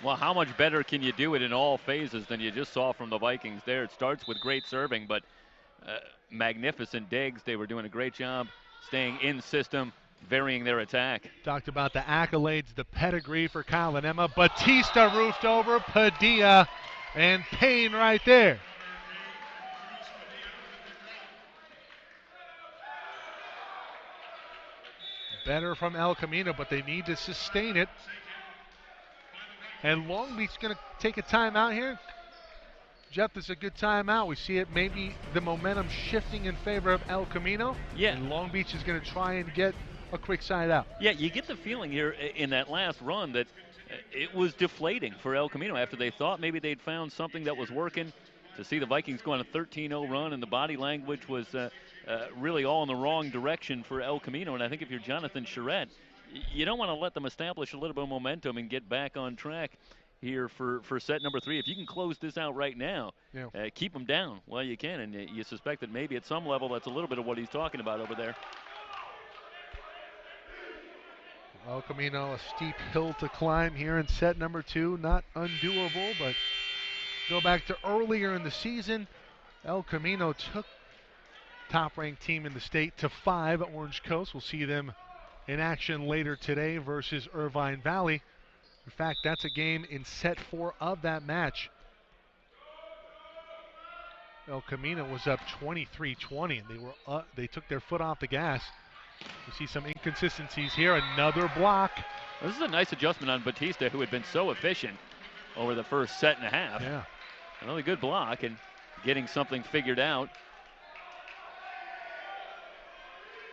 Well, how much better can you do it in all phases than you just saw from the Vikings there? It starts with great serving, but magnificent digs. They were doing a great job staying in system, varying their attack. Talked about the accolades, the pedigree for Kyle Anema. Batista roofed over Padilla and Payne right there. Better from El Camino, but they need to sustain it. And Long Beach is going to take a timeout here. Jeff, this is a good timeout. We see it, maybe the momentum shifting in favor of El Camino. Yeah. And Long Beach is going to try and get a quick side out. Yeah, you get the feeling here in that last run that it was deflating for El Camino after they thought maybe they'd found something that was working. To see the Vikings go on a 13-0 run and the body language was really all in the wrong direction for El Camino. And I think if you're Jonathan Charette, you don't want to let them establish a little bit of momentum and get back on track here for set number 3. If you can close this out right now, keep them down while you can. And you suspect that maybe at some level that's a little bit of what he's talking about over there. El Camino, a steep hill to climb here in set number 2. Not undoable, but go back to earlier in the season. El Camino took top-ranked team in the state to 5 at Orange Coast. We'll see them in action later today versus Irvine Valley. In fact, that's a game in set 4 of that match. El Camino was up 23-20, and they took their foot off the gas. We see some inconsistencies here. Another block. This is a nice adjustment on Batista, who had been so efficient over the first set and a half. Yeah. Another good block and getting something figured out.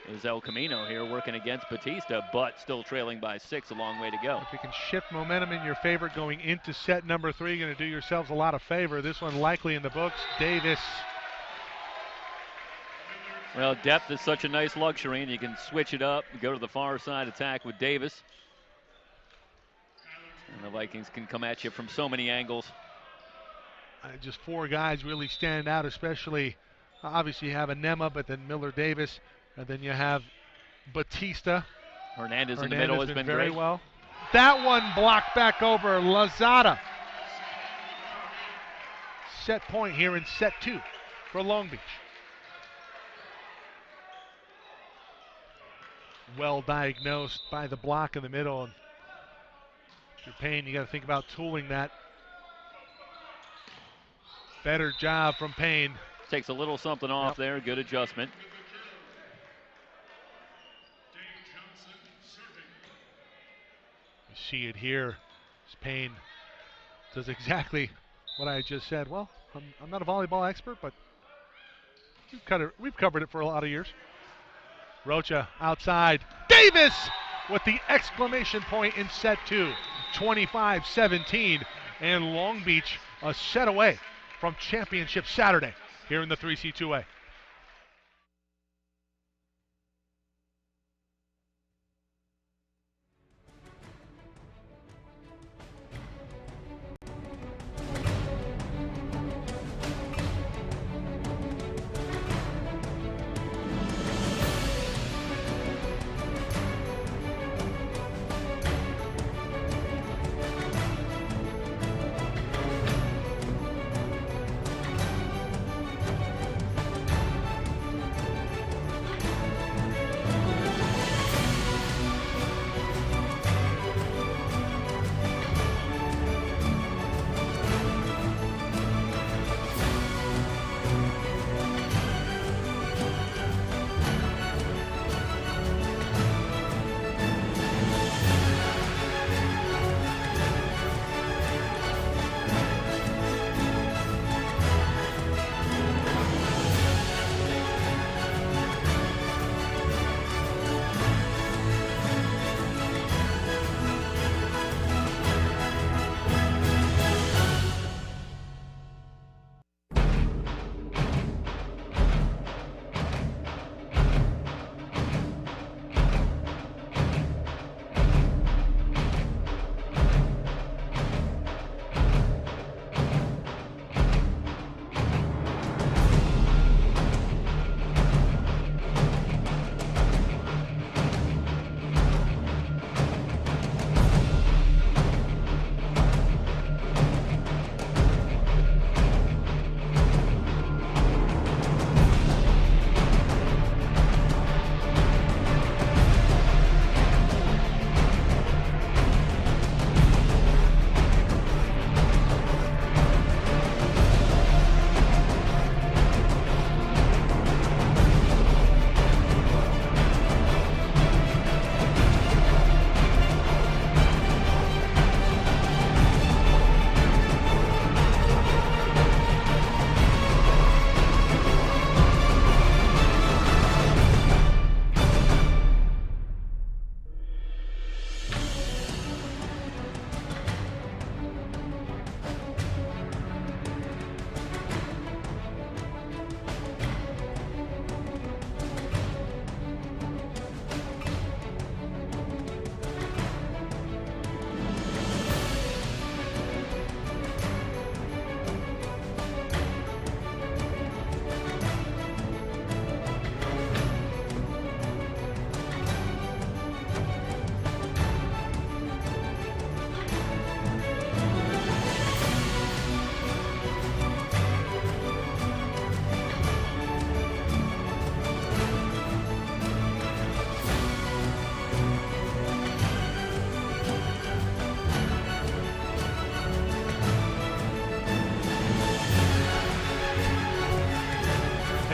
Is El Camino here working against Batista, but still trailing by 6, a long way to go. If you can shift momentum in your favor going into set number 3, you're going to do yourselves a lot of favor. This one likely in the books. Davis. Well, depth is such a nice luxury, and you can switch it up and go to the far side attack with Davis. And the Vikings can come at you from so many angles. Just 4 guys really stand out, especially, obviously you have Anema, but then Miller Davis, and then you have Batista. Hernandez in the middle has been very great. well. That one blocked back over Lazada. Set point here in set 2 for Long Beach. Well diagnosed by the block in the middle. And if you're Payne, you got to think about tooling that. Better job from Payne. Takes a little something off there. Good adjustment. You see it here. Payne does exactly what I just said. Well, I'm not a volleyball expert, but we've covered it for a lot of years. Rocha outside. Davis with the exclamation point in set 2. 25-17. And Long Beach a set away from championship Saturday here in the 3C2A.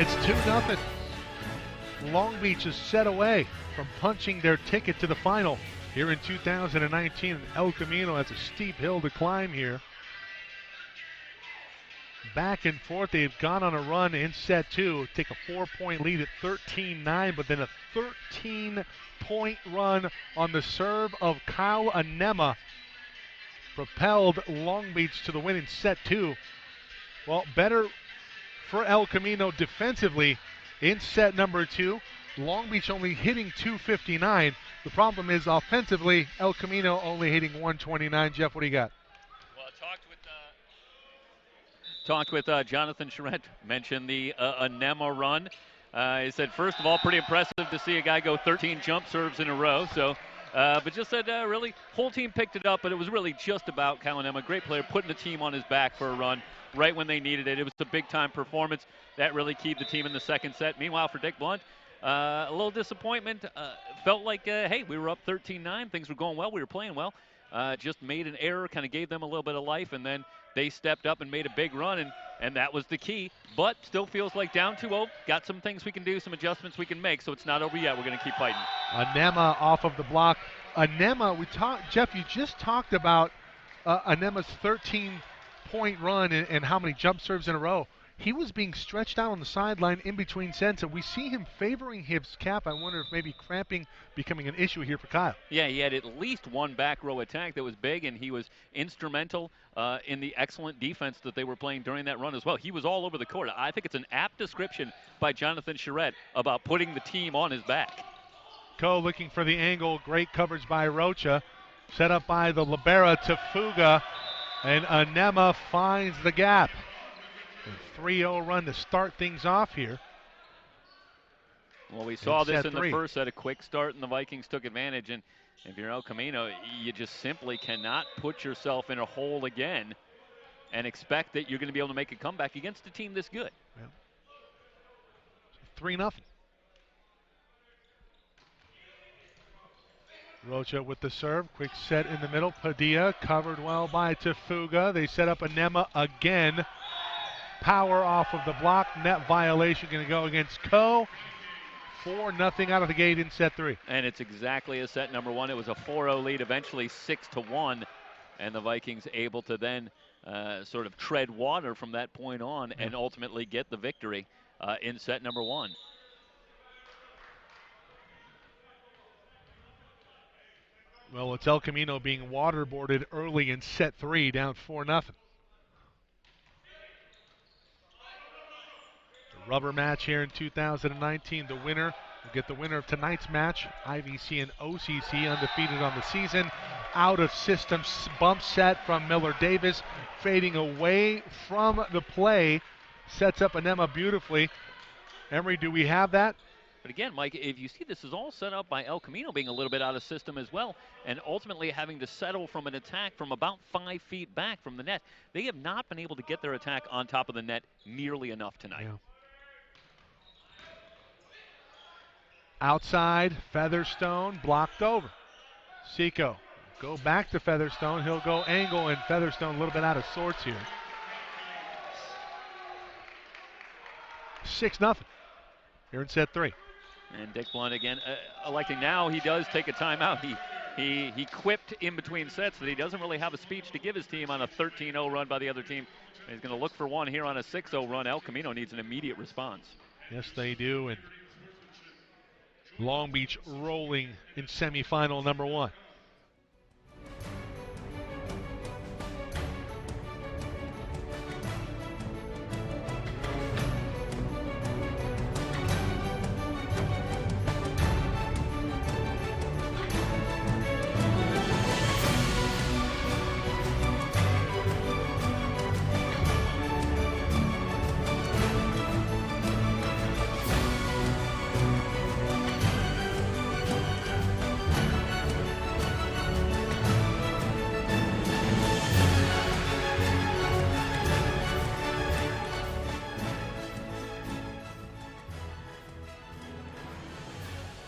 It's 2-0. Long Beach is set away from punching their ticket to the final here in 2019. El Camino has a steep hill to climb here. Back and forth, they've gone on a run in set two, take a 4-point lead at 13-9, but then a 13-point run on the serve of Kyle Anema propelled Long Beach to the win in set two. Well, better for El Camino defensively in set number two. Long Beach only hitting 259. The problem is offensively, El Camino only hitting 129. Jeff, what do you got? Well, talked with Jonathan Charette, mentioned the Anema run. He said, first of all, pretty impressive to see a guy go 13 jump serves in a row. So, but just said, really, whole team picked it up, but it was really just about Kyle Anema, great player, putting the team on his back for a run right when they needed it. It was a big-time performance. That really keyed the team in the second set. Meanwhile, for Dick Blunt, a little disappointment. Felt like, hey, we were up 13-9. Things were going well. We were playing well. Just made an error, kind of gave them a little bit of life, and then they stepped up and made a big run, and that was the key. But still feels like down 2-0. Got some things we can do, some adjustments we can make, so it's not over yet. We're going to keep fighting. Anema off of the block. Anema, Jeff, you just talked about Anema's 13-point run and how many jump serves in a row. He was being stretched out on the sideline in between sets, and we see him favoring his cap. I wonder if maybe cramping becoming an issue here for Kyle. Yeah, he had at least one back row attack that was big, and he was instrumental in the excellent defense that they were playing during that run as well. He was all over the court. I think it's an apt description by Jonathan Charette about putting the team on his back. Ko looking for the angle. Great coverage by Rocha. Set up by the libero Tafuga, and Anema finds the gap. A 3-0 run to start things off here. Well, we saw this in the first set, a quick start, and the Vikings took advantage. And if you're El Camino, you just simply cannot put yourself in a hole again and expect that you're going to be able to make a comeback against a team this good. Yeah. 3-0. Rocha with the serve. Quick set in the middle. Padilla covered well by Tafuga. They set up Anema again. Power off of the block. Net violation going to go against Ko. 4-0 out of the gate in set three. And it's exactly as set number one. It was a 4-0 lead, eventually 6-1. And the Vikings able to then sort of tread water from that point on and ultimately get the victory in set number one. Well, it's El Camino being waterboarded early in set three, down 4-0. The rubber match here in 2019. The winner will get the winner of tonight's match. IVC and OCC undefeated on the season. Out of system bump set from Miller Davis. Fading away from the play. Sets up Anema beautifully. Emery, do we have that? But again, Mike, if you see, this is all set up by El Camino being a little bit out of system as well, and ultimately having to settle from an attack from about 5 feet back from the net. They have not been able to get their attack on top of the net nearly enough tonight. Yeah. Outside, Featherstone blocked over. Seco go back to Featherstone. He'll go angle, and Featherstone a little bit out of sorts here. 6-0 here in set three. And Dick Blunt again electing now. He does take a timeout. He quipped in between sets that he doesn't really have a speech to give his team on a 13-0 run by the other team. He's going to look for one here on a 6-0 run. El Camino needs an immediate response. Yes, they do. And Long Beach rolling in semifinal number one.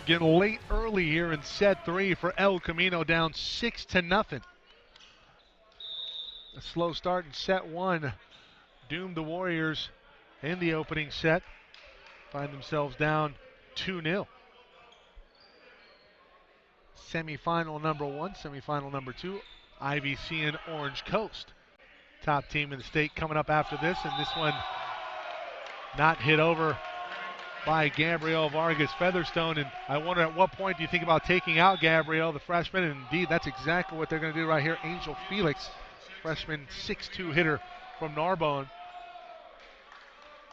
Getting late early here in set three for El Camino, down 6-0. A slow start in set one doomed the Warriors in the opening set. find themselves down 2-0. Semifinal number 1, semifinal number 2, IVC and Orange Coast. Top team in the state coming up after this, and this one not hit over by Gabrielle Vargas Featherstone. And I wonder at what point do you think about taking out Gabrielle, the freshman? And indeed, that's exactly what they're going to do right here. Angel Felix, freshman 6'2" hitter from Narbonne.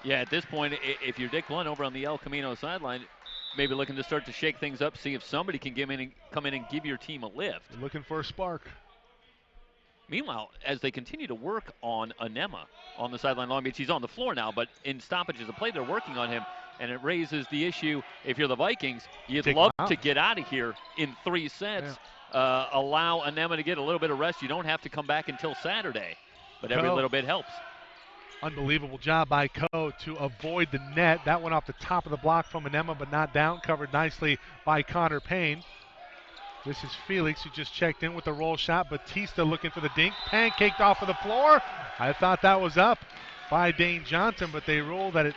Yeah, at this point, if you're Dick Blunt over on the El Camino sideline, maybe looking to start to shake things up, see if somebody can come in and give your team a lift. You're looking for a spark. Meanwhile, as they continue to work on Anema on the sideline, Long Beach, he's on the floor now, but in stoppages of play, they're working on him, and it raises the issue. If you're the Vikings, you'd love to get out of here in 3 sets, allow Anema to get a little bit of rest. You don't have to come back until Saturday, but every little bit helps. Unbelievable job by Ko to avoid the net. That went off the top of the block from Anema, but not down. Covered nicely by Connor Payne. This is Felix, who just checked in with the roll shot. Batista looking for the dink. Pancaked off of the floor. I thought that was up by Dane Johnson, but they rule that it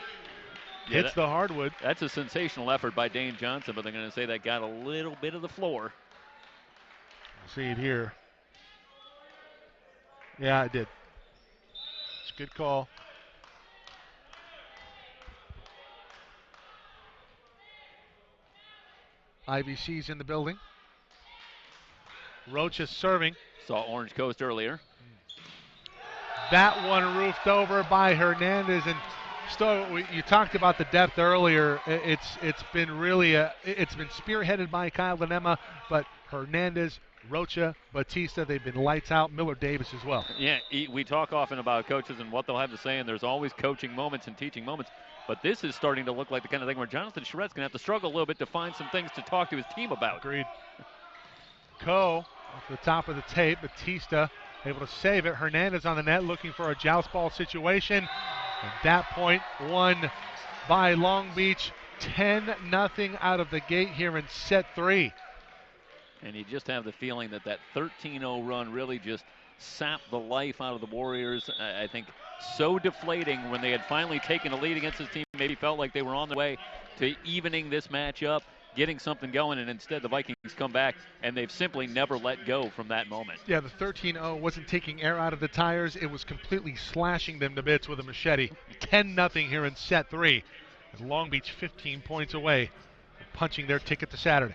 hits the hardwood. That's a sensational effort by Dane Johnson, but they're going to say that got a little bit of the floor. See it here. Yeah, it did. It's a good call. IVC's in the building. Rocha serving. Saw Orange Coast earlier. That one roofed over by Hernandez. And you talked about the depth earlier. It's been really it's been spearheaded by Kyle Anema, but Hernandez, Rocha, Batista, they've been lights out. Miller Davis as well. Yeah, we talk often about coaches and what they'll have to say, and there's always coaching moments and teaching moments. But this is starting to look like the kind of thing where Jonathan Charrette's going to have to struggle a little bit to find some things to talk to his team about. Agreed. Ko off the top of the tape. Batista able to save it. Hernandez on the net looking for a joust ball situation. At that point, won by Long Beach. 10-0 out of the gate here in set 3. And you just have the feeling that 13-0 run really just sapped the life out of the Warriors. I think so deflating when they had finally taken a lead against this team. Maybe felt like they were on their way to evening this match up, getting something going, and instead the Vikings come back, and they've simply never let go from that moment. Yeah, the 13-0 wasn't taking air out of the tires. It was completely slashing them to bits with a machete. 10-0 here in set 3. As Long Beach 15 points away from punching their ticket to Saturday.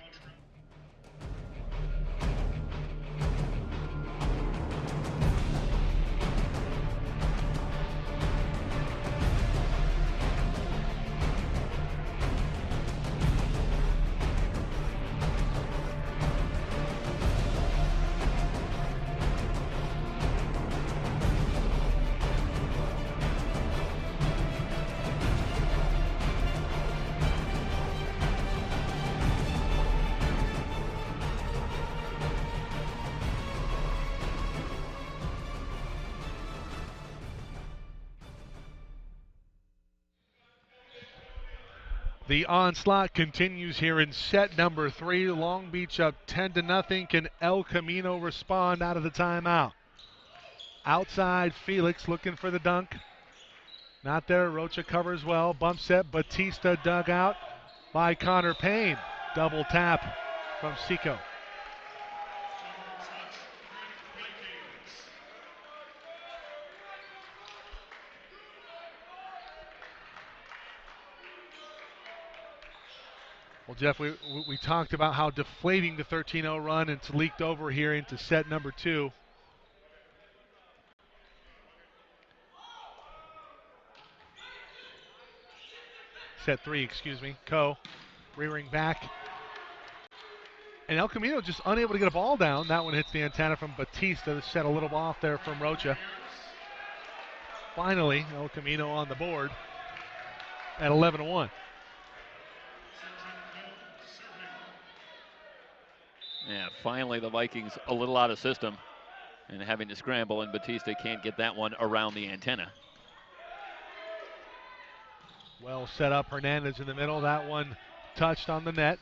The onslaught continues here in set number 3. Long Beach up 10-0. Can El Camino respond out of the timeout? Outside, Felix looking for the dunk. Not there. Rocha covers well. Bump set. Batista dug out by Connor Payne. Double tap from Seco. Well, Jeff, we talked about how deflating the 13-0 run, and it's leaked over here into set number 2. Set 3, excuse me. Ko rearing back. And El Camino just unable to get a ball down. That one hits the antenna from Batista. This set a little off there from Rocha. Finally, El Camino on the board at 11-1. Yeah, finally the Vikings a little out of system and having to scramble, and Batista can't get that one around the antenna. Well set up, Hernandez in the middle. That one touched on the net.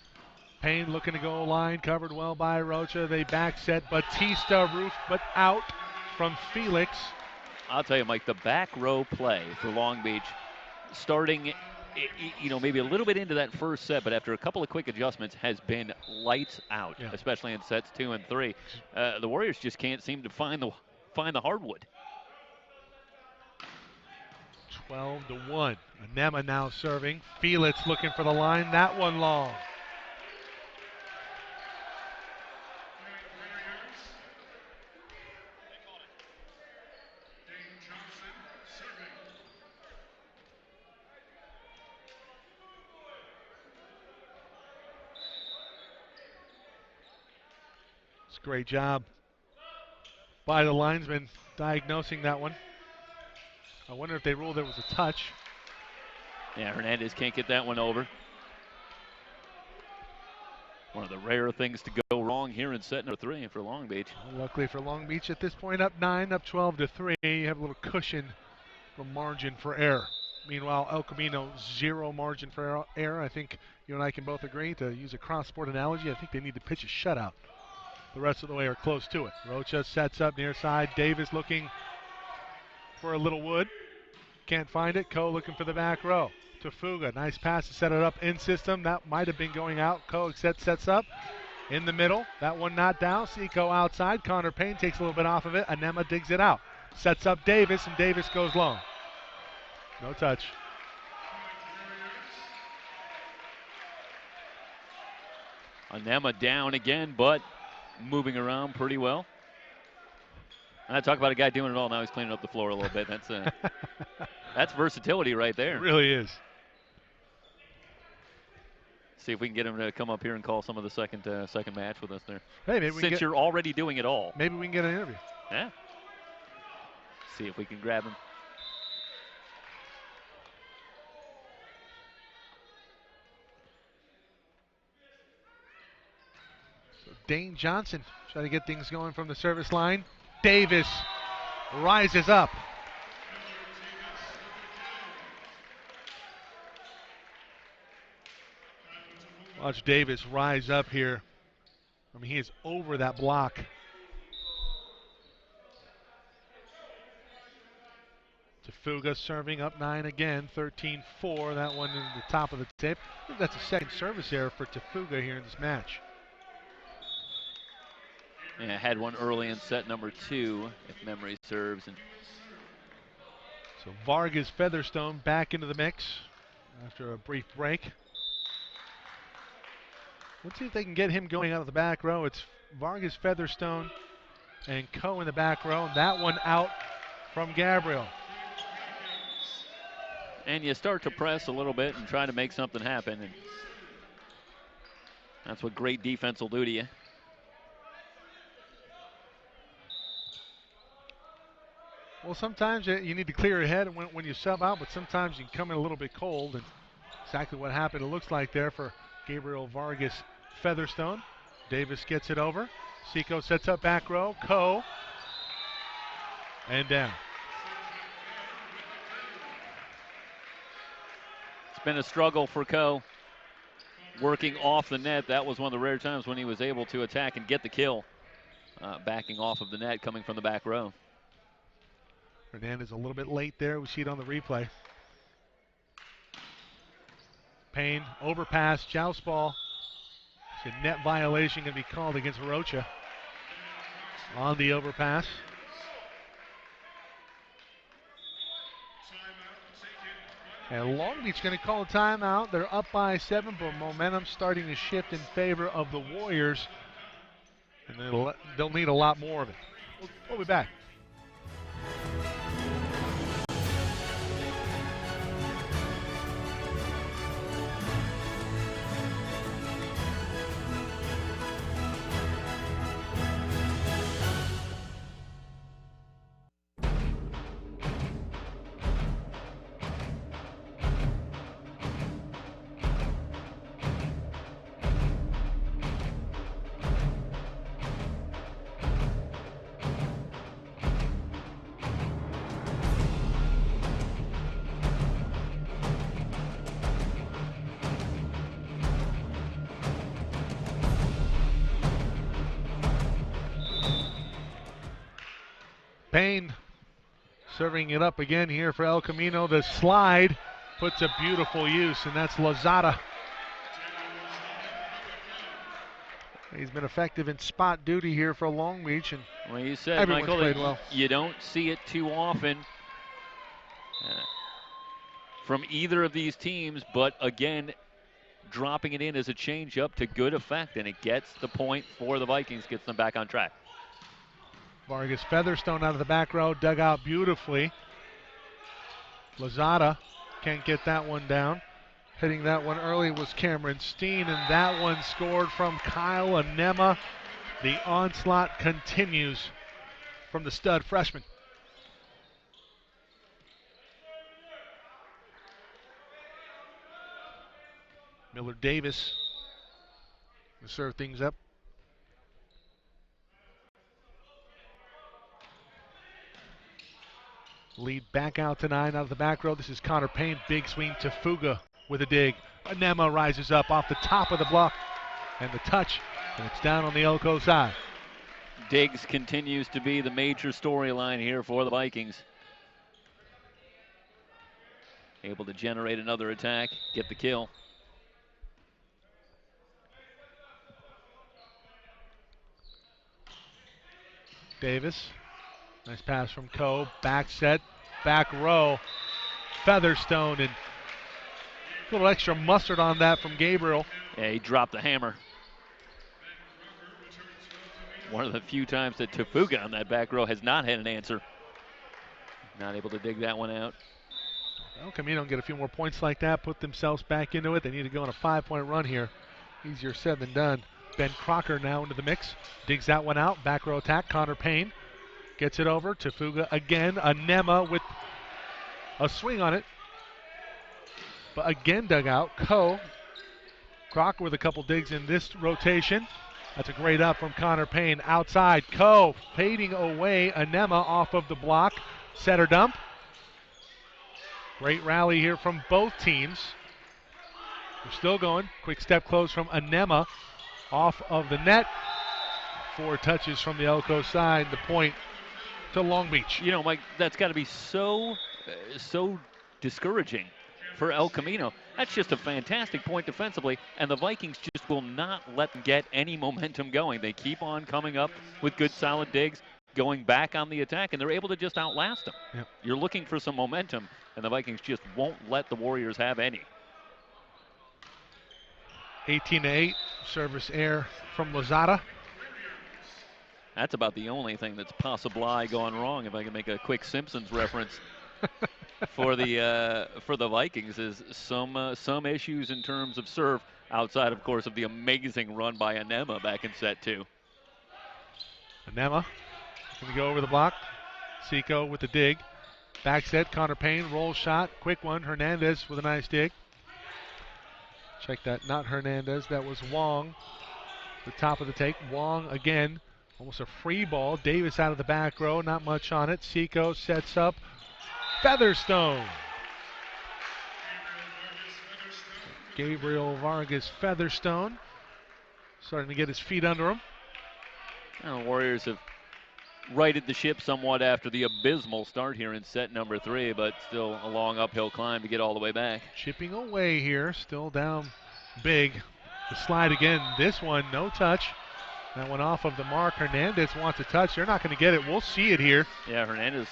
Payne looking to go line, covered well by Rocha. They back set. Batista roofed, but out from Felix. I'll tell you, Mike, the back row play for Long Beach, starting you know, maybe a little bit into that first set, but after a couple of quick adjustments, has been lights out, Yeah. especially in sets 2 and 3. The Warriors just can't seem to find the hardwood. 12-1. Anema now serving. Felix looking for the line. That one long. It's a great job by the linesman diagnosing that one. I wonder if they ruled there was a touch. Yeah, Hernandez can't get that one over. One of the rare things to go wrong here in set number 3 for Long Beach. Well, luckily for Long Beach at this point, up 9, up 12-3. You have a little cushion, a margin for error. Meanwhile, El Camino, 0 margin for error. I think you and I can both agree, to use a cross-sport analogy, I think they need to pitch a shutout the rest of the way or close to it. Rocha sets up near side. Davis looking for a little wood. Can't find it. Ko looking for the back row. To Fuga. Nice pass to set it up in system. That might have been going out. Ko sets up in the middle. That one not down. Seco outside. Connor Payne takes a little bit off of it. Anema digs it out. Sets up Davis, and Davis goes long. No touch. Anema down again, but moving around pretty well. I talk about a guy doing it all. Now he's cleaning up the floor a little bit. That's versatility right there. It really is. See if we can get him to come up here and call some of the second match with us there. Hey, maybe since you're already doing it all. Maybe we can get an interview. Yeah. See if we can grab him. So Dane Johnson trying to get things going from the service line. Davis rises up. Watch Davis rise up here. I mean, he is over that block. Tafuga serving up 9 again, 13-4. That one in the top of the tape. I think that's a second service error for Tafuga here in this match. Yeah, had one early in set number 2, if memory serves. And so Vargas Featherstone back into the mix after a brief break. Let's see if they can get him going out of the back row. It's Vargas Featherstone and Ko in the back row. That one out from Gabriel. And you start to press a little bit and try to make something happen. And that's what great defense will do to you. Well, sometimes you need to clear your head when you sub out, but sometimes you can come in a little bit cold. And exactly what happened, it looks like there for Gabriel Vargas Featherstone. Davis gets it over. Seco sets up back row. Ko. And down. It's been a struggle for Ko. Working off the net. That was one of the rare times when he was able to attack and get the kill. Backing off of the net, coming from the back row. Hernandez a little bit late there. We see it on the replay. Payne, overpass, joust ball. It's a net violation going to be called against Rocha on the overpass. And Long Beach going to call a timeout. They're up by 7, but momentum starting to shift in favor of the Warriors. And they'll need a lot more of it. We'll be back. Payne serving it up again here for El Camino. The slide puts a beautiful use, and that's Lozada. He's been effective in spot duty here for Long Beach, and well, you said, everyone's Michael, played well. You don't see it too often from either of these teams, but again, dropping it in as a change-up to good effect, and it gets the point for the Vikings, gets them back on track. Vargas Featherstone out of the back row, dug out beautifully. Lozada can't get that one down. Hitting that one early was Cameron Steen, and that one scored from Kyle Anema. The onslaught continues from the stud freshman. Miller Davis to serve things up. Lead back out to 9 out of the back row. This is Connor Payne. Big swing to Fuga with a dig. Anema rises up off the top of the block. And the touch. And it's down on the Elko side. Diggs continues to be the major storyline here for the Vikings. Able to generate another attack, get the kill. Davis. Nice pass from Coe. Back set, back row. Featherstone, and a little extra mustard on that from Gabriel. Yeah, he dropped the hammer. One of the few times that Tafuga on that back row has not had an answer. Not able to dig that one out. Well, Camino get a few more points like that, put themselves back into it. They need to go on a 5-point run here. Easier said than done. Ben Crocker now into the mix. Digs that one out. Back row attack. Connor Payne gets it over to Fuga again. Anema with a swing on it. But again dug out. Coe. Crocker with a couple digs in this rotation. That's a great up from Connor Payne. Outside. Coe fading away. Anema off of the block. Setter dump. Great rally here from both teams. We're still going. Quick step close from Anema off of the net. 4 touches from the Elko side. The point to Long Beach. You know, Mike, that's got to be so discouraging for El Camino. That's just a fantastic point defensively, and the Vikings just will not let them get any momentum going. They keep on coming up with good, solid digs, going back on the attack, and they're able to just outlast them. Yep. You're looking for some momentum, and the Vikings just won't let the Warriors have any. 18-8, service error from Lozada. That's about the only thing that's possibly gone wrong, if I can make a quick Simpsons reference for the Vikings, is some issues in terms of serve outside, of course, of the amazing run by Anema back in set 2. Anema going to go over the block. Seco with the dig. Back set, Connor Payne, roll shot, quick one. Hernandez with a nice dig. Check that, not Hernandez, that was Wong. The top of the take, Wong again. Almost a free ball. Davis out of the back row, not much on it. Seco sets up. Featherstone. Gabriel Vargas Featherstone starting to get his feet under him. The Warriors have righted the ship somewhat after the abysmal start here in set number 3, but still a long uphill climb to get all the way back. Chipping away here, still down big. The slide again, this one, no touch. That one off of the mark. Hernandez wants a touch. They're not going to get it. We'll see it here. Yeah, Hernandez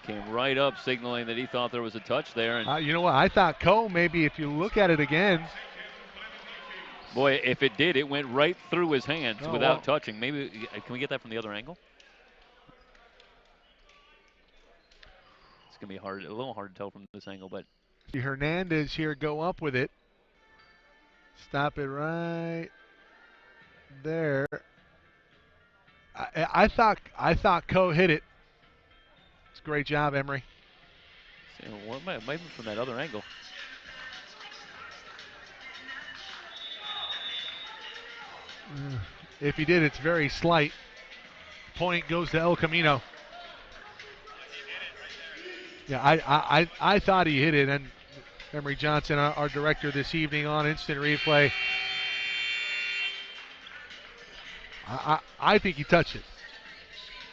came right up signaling that he thought there was a touch there. And you know what? I thought Coe, maybe if you look at it again. Boy, if it did, it went right through his hands without touching. Maybe, can we get that from the other angle? It's going to be a little hard to tell from this angle, but. Hernandez here go up with it. Stop it right there. I thought Coe hit it. It's a great job, Emery. See, well, it might be from that other angle. If he did, it's very slight. Point goes to El Camino. Yeah, I thought he hit it, and Emery Johnson, our director this evening on instant replay, I think he touched it.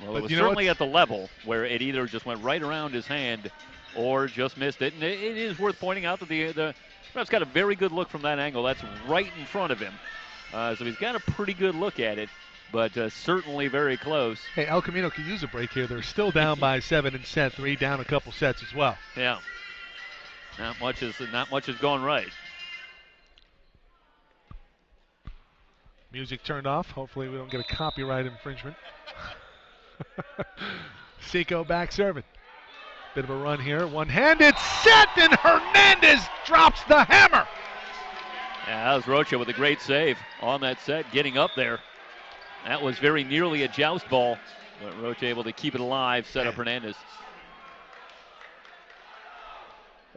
Well, it was certainly at the level where it either just went right around his hand or just missed it. And it is worth pointing out that the ref's got a very good look from that angle. That's right in front of him. So he's got a pretty good look at it, but certainly very close. Hey, El Camino can use a break here. They're still down by 7 in set 3, down a couple sets as well. Yeah. Not much is going right. Music turned off. Hopefully we don't get a copyright infringement. Seco back serving. Bit of a run here. One-handed set, and Hernandez drops the hammer. Yeah, that was Rocha with a great save on that set, getting up there. That was very nearly a joust ball, but Rocha able to keep it alive, set up Hernandez.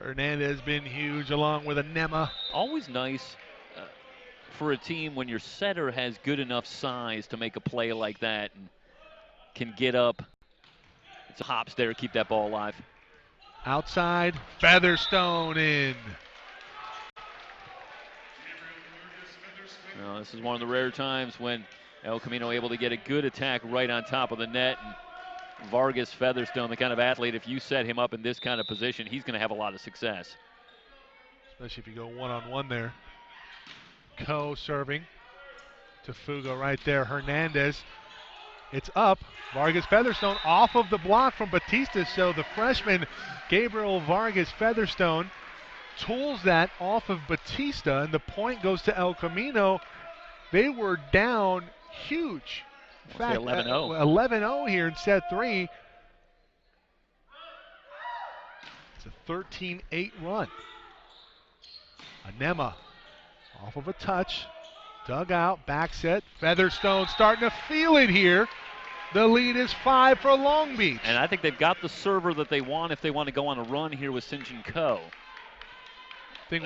Hernandez been huge along with Anema. Always nice for a team when your setter has good enough size to make a play like that and can get up. It's hops there, keep that ball alive. Outside, Featherstone in. Well, this is one of the rare times when El Camino able to get a good attack right on top of the net. And Vargas Featherstone, the kind of athlete, if you set him up in this kind of position, he's going to have a lot of success. Especially if you go one-on-one there. Ko serving to Fuga right there. Hernandez. It's up. Vargas Featherstone off of the block from Batista. So the freshman Gabriel Vargas Featherstone tools that off of Batista, and the point goes to El Camino. They were down huge. In fact, 11-0. 11-0 here in set 3. It's a 13-8 run. Anema off of a touch, dug out, back set. Featherstone starting to feel it here. The lead is 5 for Long Beach. And I think they've got the server that they want if they want to go on a run here with Sinjin Ko.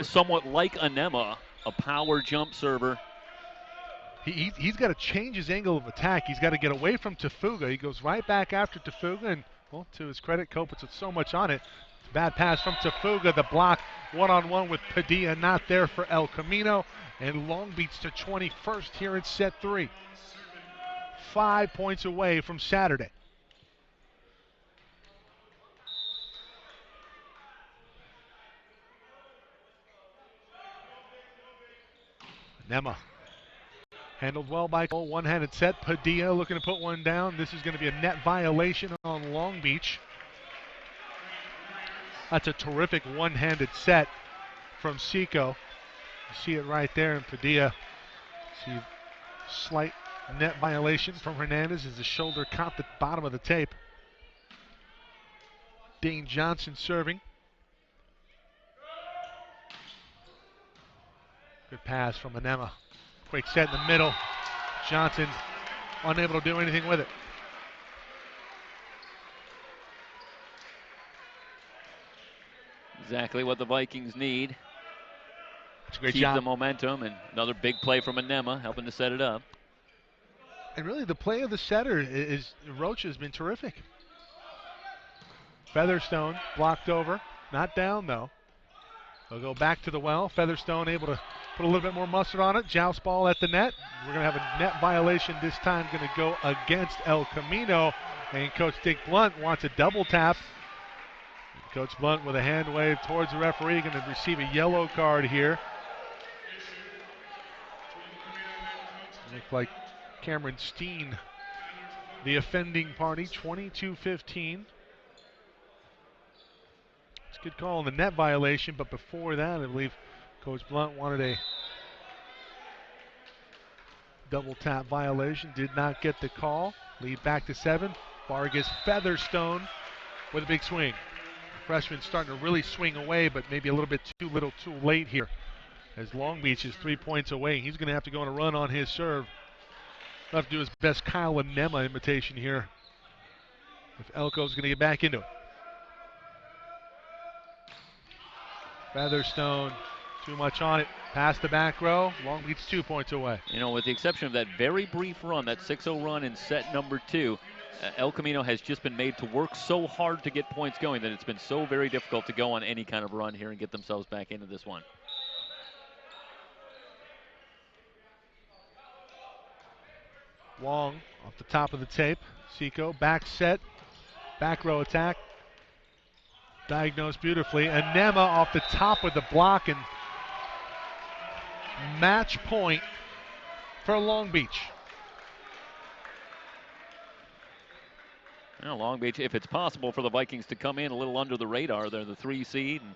Somewhat like Anema, a power jump server. He's got to change his angle of attack. He's got to get away from Tafuga. He goes right back after Tafuga, and, well, to his credit, Ko puts so much on it. Bad pass from Tafuga. The block one-on-one with Padilla, not there for El Camino. And Long Beach to 21st here in set 3. 5 points away from Saturday. Nema handled well by Cole. One-handed set. Padilla looking to put one down. This is going to be a net violation on Long Beach. That's a terrific one-handed set from Seco. You see it right there in Padilla. See slight net violation from Hernandez as the shoulder caught the bottom of the tape. Dane Johnson serving. Good pass from Anema. Quick set in the middle. Johnson unable to do anything with it. Exactly what the Vikings need. It's a great Keep job. the momentum, and another big play from Anema, helping to set it up. And really the play of the setter is Rocha has been terrific. Featherstone blocked over. Not down though. They'll go back to the well. Featherstone able to put a little bit more mustard on it. Joust ball at the net. We're going to have a net violation this time, going to go against El Camino. And Coach Dick Blunt wants a double tap. Coach Blunt with a hand wave towards the referee, going to receive a yellow card here. Looks like Cameron Steen, the offending party, 22-15. It's a good call on the net violation, but before that, I believe Coach Blunt wanted a double tap violation. Did not get the call. Lead back to 7. Vargas Featherstone with a big swing. The freshman starting to really swing away, but maybe a little bit too little too late here. As Long Beach is 3 points away. He's going to have to go on a run on his serve. He'll have to do his best Kyle Anema imitation here if Elko's going to get back into it. Featherstone, too much on it. Past the back row. Long Beach 2 points away. You know, with the exception of that very brief run, that 6-0 run in set number 2, El Camino has just been made to work so hard to get points going that it's been so very difficult to go on any kind of run here and get themselves back into this one. Wong off the top of the tape. Seco back set, back row attack. Diagnosed beautifully. Anema off the top with the block, and match point for Long Beach. Well, Long Beach, if it's possible for the Vikings to come in a little under the radar, they're the 3 seed. And,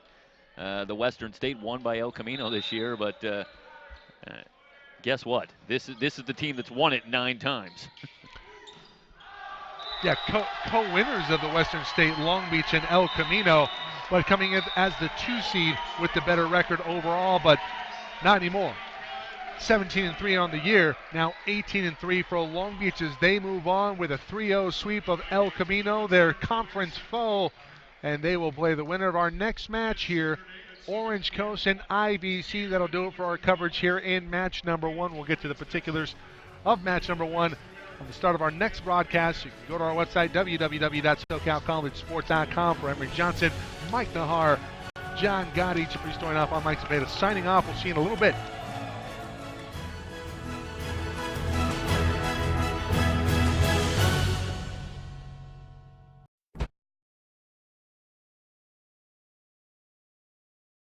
the Western State won by El Camino this year, but guess what? This is the team that's won it 9 times. Yeah, co-winners of the Western State, Long Beach and El Camino, but coming in as the 2 seed with the better record overall, but not anymore. 17-3 on the year, now 18-3 for Long Beach as they move on with a 3-0 sweep of El Camino, their conference foe, and they will play the winner of our next match here, Orange Coast and IBC. That'll do it for our coverage here in match number 1. We'll get to the particulars of match number 1 on the start of our next broadcast. You can go to our website, www.socalcollegesports.com. For Emery Johnson, Mike Nahar, John Gotti, Chief Starting off, I'm Mike Zapata signing off. We'll see you in a little bit.